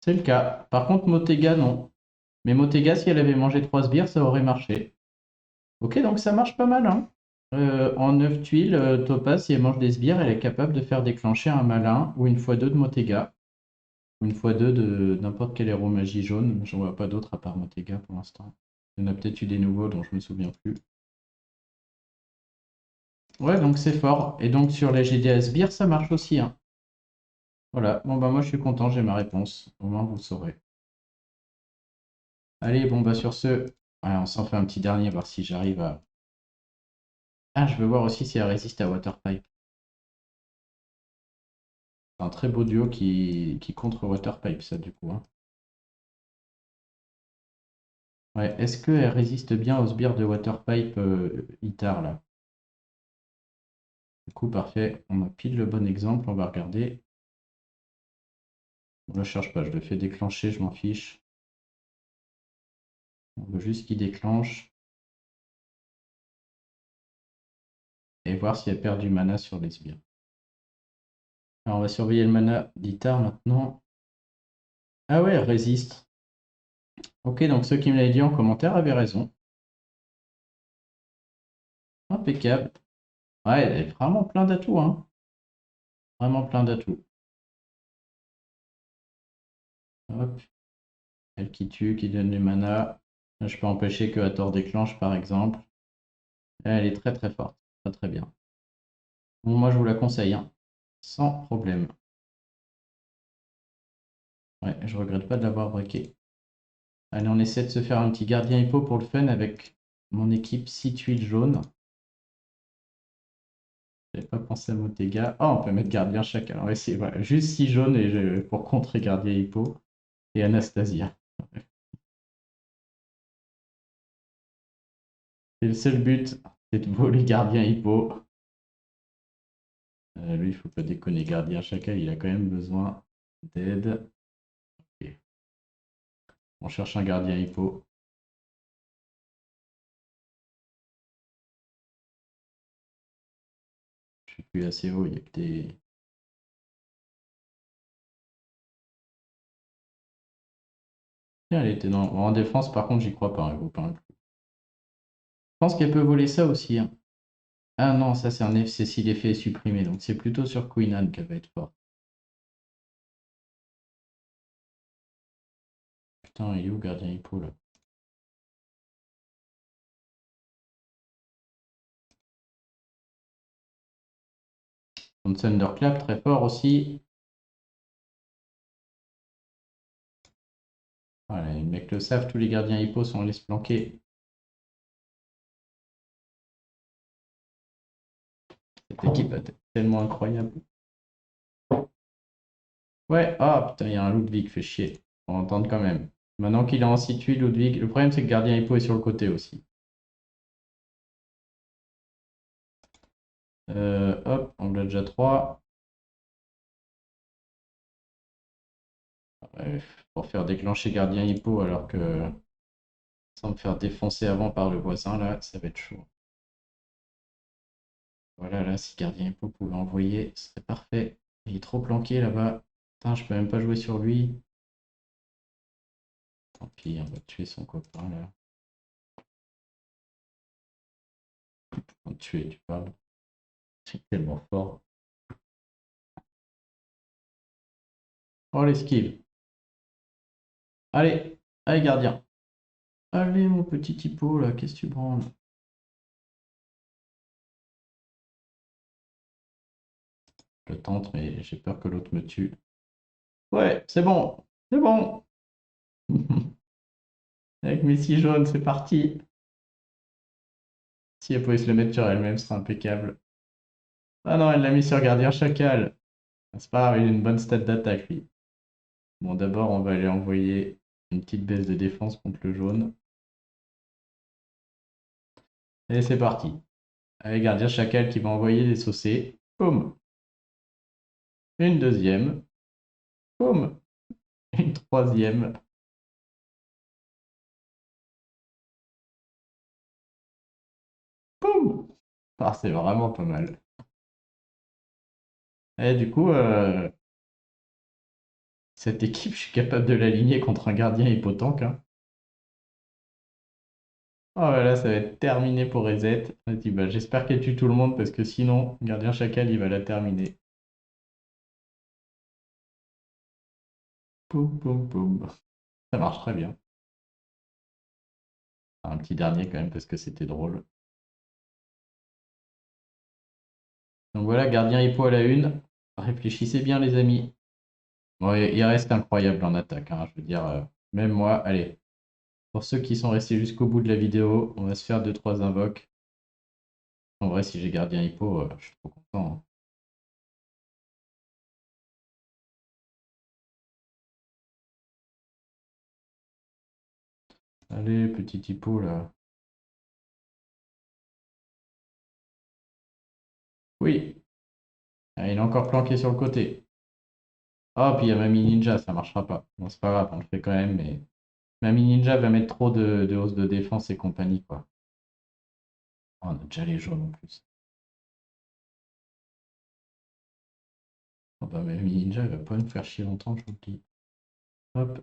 C'est le cas. Par contre, Motega, non. Mais Motega, si elle avait mangé 3 sbires, ça aurait marché. Ok, donc ça marche pas mal, hein. En 9 tuiles, Topaz, si elle mange des sbires, elle est capable de faire déclencher un malin ou une x2 de Motega. Ou une x2 de n'importe quelle héros magie jaune. J'en vois pas d'autres à part Motega pour l'instant. Il y en a peut-être eu des nouveaux dont je me souviens plus. Ouais, donc c'est fort. Et donc sur les GDA sbires, ça marche aussi, hein. Voilà, bon bah moi je suis content, j'ai ma réponse. Au moins vous saurez. Allez, bon bah sur ce, on s'en fait un petit dernier, voir si j'arrive à... Ah, je veux voir aussi si elle résiste à Waterpipe. C'est un très beau duo qui contre Waterpipe, ça, du coup, hein. Ouais, est-ce qu'elle résiste bien aux sbires de Waterpipe Itar, là? Du coup, parfait. On a pile le bon exemple, on va regarder. On ne le cherche pas, je le fais déclencher, je m'en fiche. On veut juste qu'il déclenche. Et voir si elle perd du mana sur les sbires. Alors, on va surveiller le mana d'Itar maintenant. Ah ouais, elle résiste. Ok, donc ceux qui me l'avaient dit en commentaire avaient raison. Impeccable. Ouais, elle est vraiment plein d'atouts, hein. Vraiment plein d'atouts. Hop. Elle qui tue, qui donne du mana. Là, je peux empêcher que Hathor déclenche, par exemple. Elle est très très forte. Très très bien. Bon, moi, je vous la conseille, hein. Sans problème. Ouais, je regrette pas de l'avoir breaké. Allez, on essaie de se faire un petit gardien hippo pour le fun avec mon équipe 6 tuiles jaunes. J'avais pas pensé à Motega. Oh, on peut mettre gardien chacun. On va essayer, voilà, juste 6 jaunes pour contrer gardien hippo et Anastasia. C'est le seul but, c'est de voler gardien hippo. Lui, il faut pas déconner, gardien chacun, il a quand même besoin d'aide. Ok. On cherche un gardien hippo. Je suis plus assez haut, il y a que des... Tiens, elle était en défense, par contre, j'y crois pas, hein, je pense qu'elle peut voler ça aussi, hein. Ah non, ça c'est un FC si l'effet est supprimé, donc c'est plutôt sur Queen Anne qu'elle va être forte. Putain, il est où gardien hippo là? Son Thunderclap très fort aussi. Voilà, les mecs le savent, tous les gardiens hippo sont allés se planquer. Cette équipe est tellement incroyable. Ouais, ah putain, il y a un Ludwig, fait chier. On va entendre quand même. Maintenant qu'il est en situ, Ludwig. Le problème, c'est que le gardien hippo est sur le côté aussi. Hop, on l'a déjà 3. Pour faire déclencher gardien hippo alors que sans me faire défoncer avant par le voisin, là, ça va être chaud. Voilà, là, si Gardien Hippo pouvait envoyer, ce serait parfait. Il est trop planqué là-bas. Putain, je peux même pas jouer sur lui. Tant pis, on va tuer son copain là. On va tuer, tu parles. C'est tellement fort. Oh, l'esquive. Allez, allez, gardien. Allez, mon petit Hippo là, qu'est-ce que tu branles? Je le tente, mais j'ai peur que l'autre me tue. Ouais, c'est bon, c'est bon. Avec mes 6 jaunes, c'est parti. Si elle pouvait se le mettre sur elle-même, ce serait impeccable. Ah non, elle l'a mis sur Gardien Chacal. C'est pas grave, il a une bonne stat d'attaque, lui. Bon, d'abord, on va aller envoyer une petite baisse de défense contre le jaune. Et c'est parti. Allez, Gardien Chacal qui va envoyer des saucés. Boum. Une deuxième. Boum. Une troisième. Boum. Ah, c'est vraiment pas mal. Et du coup, cette équipe, je suis capable de l'aligner contre un gardien hypotanque, hein. Oh là là, ça va être terminé pour Reset. Vas-y, bah, j'espère qu'elle tue tout le monde parce que sinon, Gardien Chacal, il va la terminer. Poum, poum, poum. Ça marche très bien. Un petit dernier quand même parce que c'était drôle. Donc voilà, Gardien Hippo à la une. Réfléchissez bien, les amis. Bon, il reste incroyable en attaque, hein, je veux dire, même moi, allez. Pour ceux qui sont restés jusqu'au bout de la vidéo, on va se faire 2-3 invoques. En vrai, si j'ai Gardien Hippo, je suis trop content, hein. Allez, petit Hippo là. Oui. Ah, il est encore planqué sur le côté. Oh, puis il y a Mamie Ninja, ça marchera pas. Bon, c'est pas grave, on le fait quand même, mais Mamie Ninja va mettre trop de hausse de défense et compagnie, quoi. Oh, on a déjà les jaunes en plus. Oh, bah, Mamie Ninja, elle va pas nous faire chier longtemps, je vous le dis. Hop,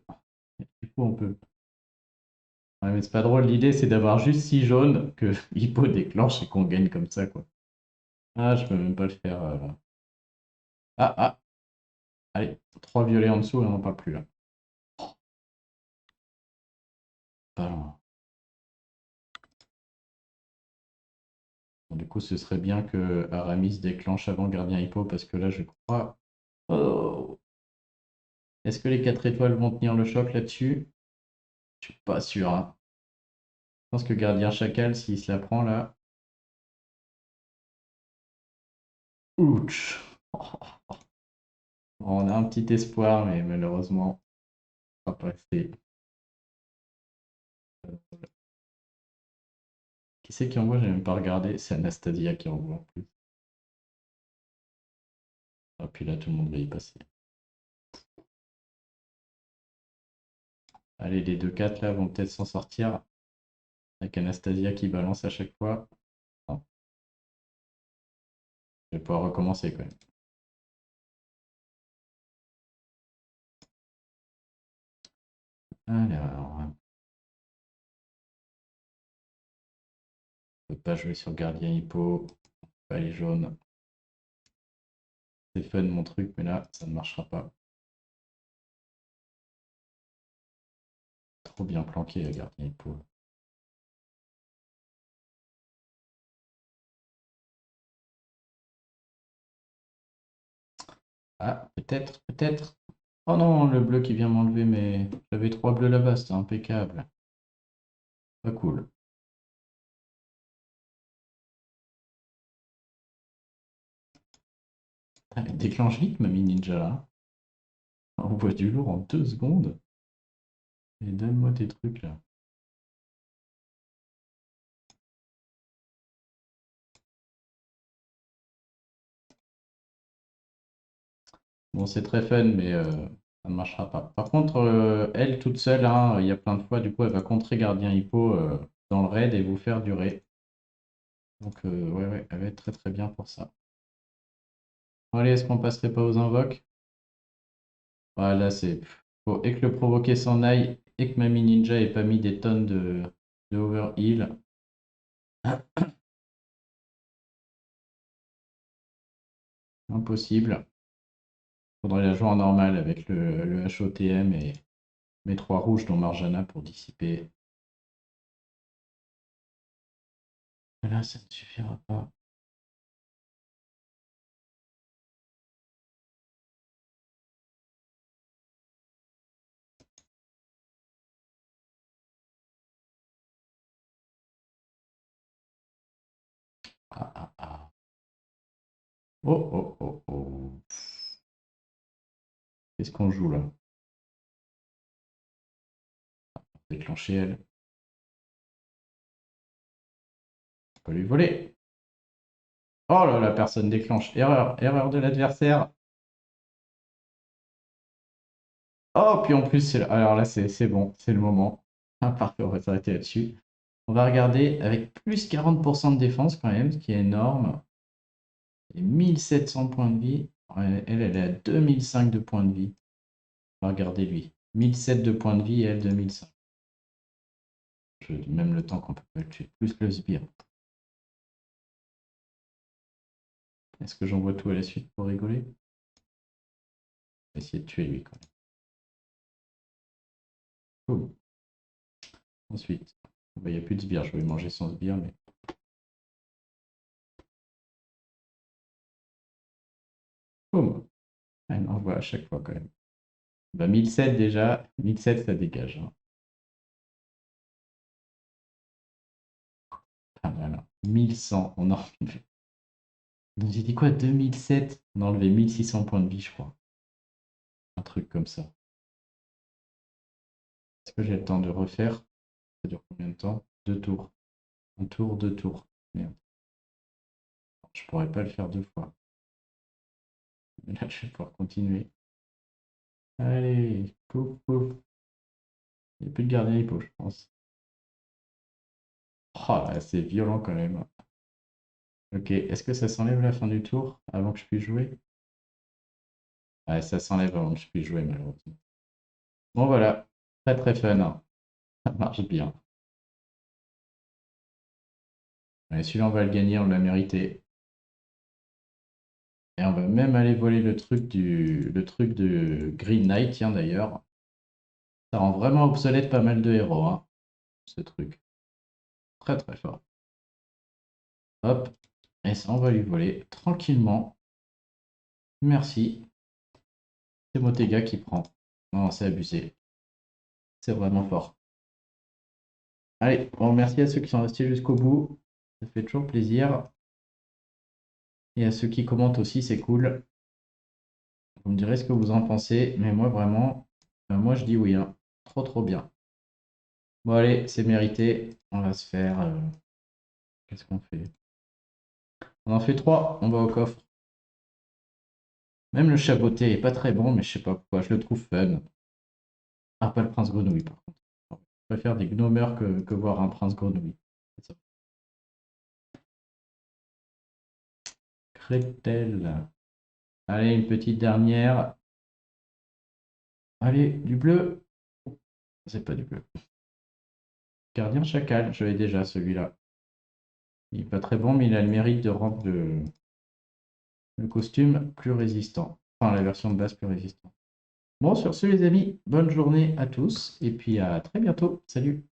et du coup, on peut. Ouais, mais c'est pas drôle, l'idée c'est d'avoir juste 6 jaunes que Hippo déclenche et qu'on gagne comme ça, quoi. Ah, je peux même pas le faire. Ah, ah, allez, 3 violets en dessous et on n'en parle plus là. Pas loin. Bon, du coup, ce serait bien que Aramis déclenche avant Gardien Hippo parce que là, je crois. Oh! Est-ce que les 4 étoiles vont tenir le choc là-dessus? Je suis pas sûr, hein. Je pense que Gardien Chacal, s'il se la prend là. Ouch! On a un petit espoir, mais malheureusement, ça va pas rester. Qui c'est qui envoie? J'ai même pas regardé. C'est Anastasia qui envoie en plus. Ah, puis là, tout le monde va y passer. Allez, les 2-4 là vont peut-être s'en sortir. Avec Anastasia qui balance à chaque fois. Non, je vais pouvoir recommencer quand même. Alors, on peut pas jouer sur Gardien Hippo. Pas les jaunes. C'est fun mon truc, mais là, ça ne marchera pas. Trop bien planqué, Gardien Hippo. Ah, peut-être, peut-être. Oh non, le bleu qui vient m'enlever, mais j'avais 3 bleus là-bas, c'était impeccable. Pas cool. Ah, mais déclenche vite, Mamie Ninja là. On voit du lourd en 2 secondes. Et donne-moi tes trucs là. Bon, c'est très fun, mais ça ne marchera pas. Par contre, elle toute seule, hein, il y a plein de fois, du coup, elle va contrer Gardien Hippo dans le raid et vous faire durer. Donc, ouais, elle va être très très bien pour ça. Bon, allez, est-ce qu'on passerait pas aux invoques? Voilà, c'est. Faut et que le provoquer s'en aille, et que Mamie Ninja ait pas mis des tonnes de overheal. Impossible. Faudrait la jouer en normal avec le HOTM et mes 3 rouges dont Marjana pour dissiper. Mais là, ça ne suffira pas. Ah, ah, ah. Oh, oh, oh, oh. Qu'est-ce qu'on joue là? Déclencher elle. On peut lui voler. Oh là, la personne déclenche. Erreur, erreur de l'adversaire. Oh, puis en plus, alors là, c'est bon, c'est le moment. Ah, parfait, on va s'arrêter là-dessus. On va regarder avec plus 40% de défense quand même, ce qui est énorme. Et 1700 points de vie. Elle est à 2005 de points de vie. On va regarder lui. 1007 de points de vie et elle 2005. Même le temps qu'on peut pas le tuer. Plus que le sbire. Est-ce que j'envoie tout à la suite pour rigoler? On va essayer de tuer lui quand même. Cool. Ensuite, il n'y a plus de sbire. Je vais manger son sbire, mais. Boum. Elle envoie à chaque fois quand même. Bah, 1007 déjà. 1007 ça dégage. Hein. Pas mal. Hein. 1100. On a enlevé. J'ai dit quoi? 2007? On a enlevé 1600 points de vie, je crois. Un truc comme ça. Est-ce que j'ai le temps de refaire? Ça dure combien de temps? 2 tours. Un tour, 2 tours. Merde. Je pourrais pas le faire 2 fois. Mais là, je vais pouvoir continuer. Allez, pouf, pouf. Il n'y a plus de gardien hippo, je pense. Oh là, c'est violent quand même. Ok, est-ce que ça s'enlève la fin du tour avant que je puisse jouer? Ouais, ça s'enlève avant que je puisse jouer, malheureusement. Bon, voilà. Très très fun. Hein. Ça marche bien. Allez, celui-là, on va le gagner, on l'a mérité. Et on va même aller voler le truc de Green Knight, tiens d'ailleurs. Ça rend vraiment obsolète pas mal de héros, hein, ce truc. Très très fort. Hop, et ça on va lui voler tranquillement. Merci. C'est Motega qui prend. Non, c'est abusé. C'est vraiment fort. Allez, bon, merci à ceux qui sont restés jusqu'au bout. Ça fait toujours plaisir. Et à ceux qui commentent aussi, c'est cool. Vous me direz ce que vous en pensez. Mais moi, vraiment, moi je dis oui. Hein. Trop trop bien. Bon, allez, c'est mérité. On va se faire. Qu'est-ce qu'on fait? On en fait 3. On va au coffre. Même le chaboté est pas très bon, mais je sais pas pourquoi. Je le trouve fun. Ah, pas le prince grenouille, par contre. Je préfère des gnomeurs que voir un prince grenouille. Crétel. Allez, une petite dernière. Allez, du bleu. C'est pas du bleu. Gardien chacal, je l'ai déjà celui-là. Il est pas très bon, mais il a le mérite de rendre le costume plus résistant. Enfin, la version de base plus résistante. Bon, sur ce, les amis, bonne journée à tous et puis à très bientôt. Salut!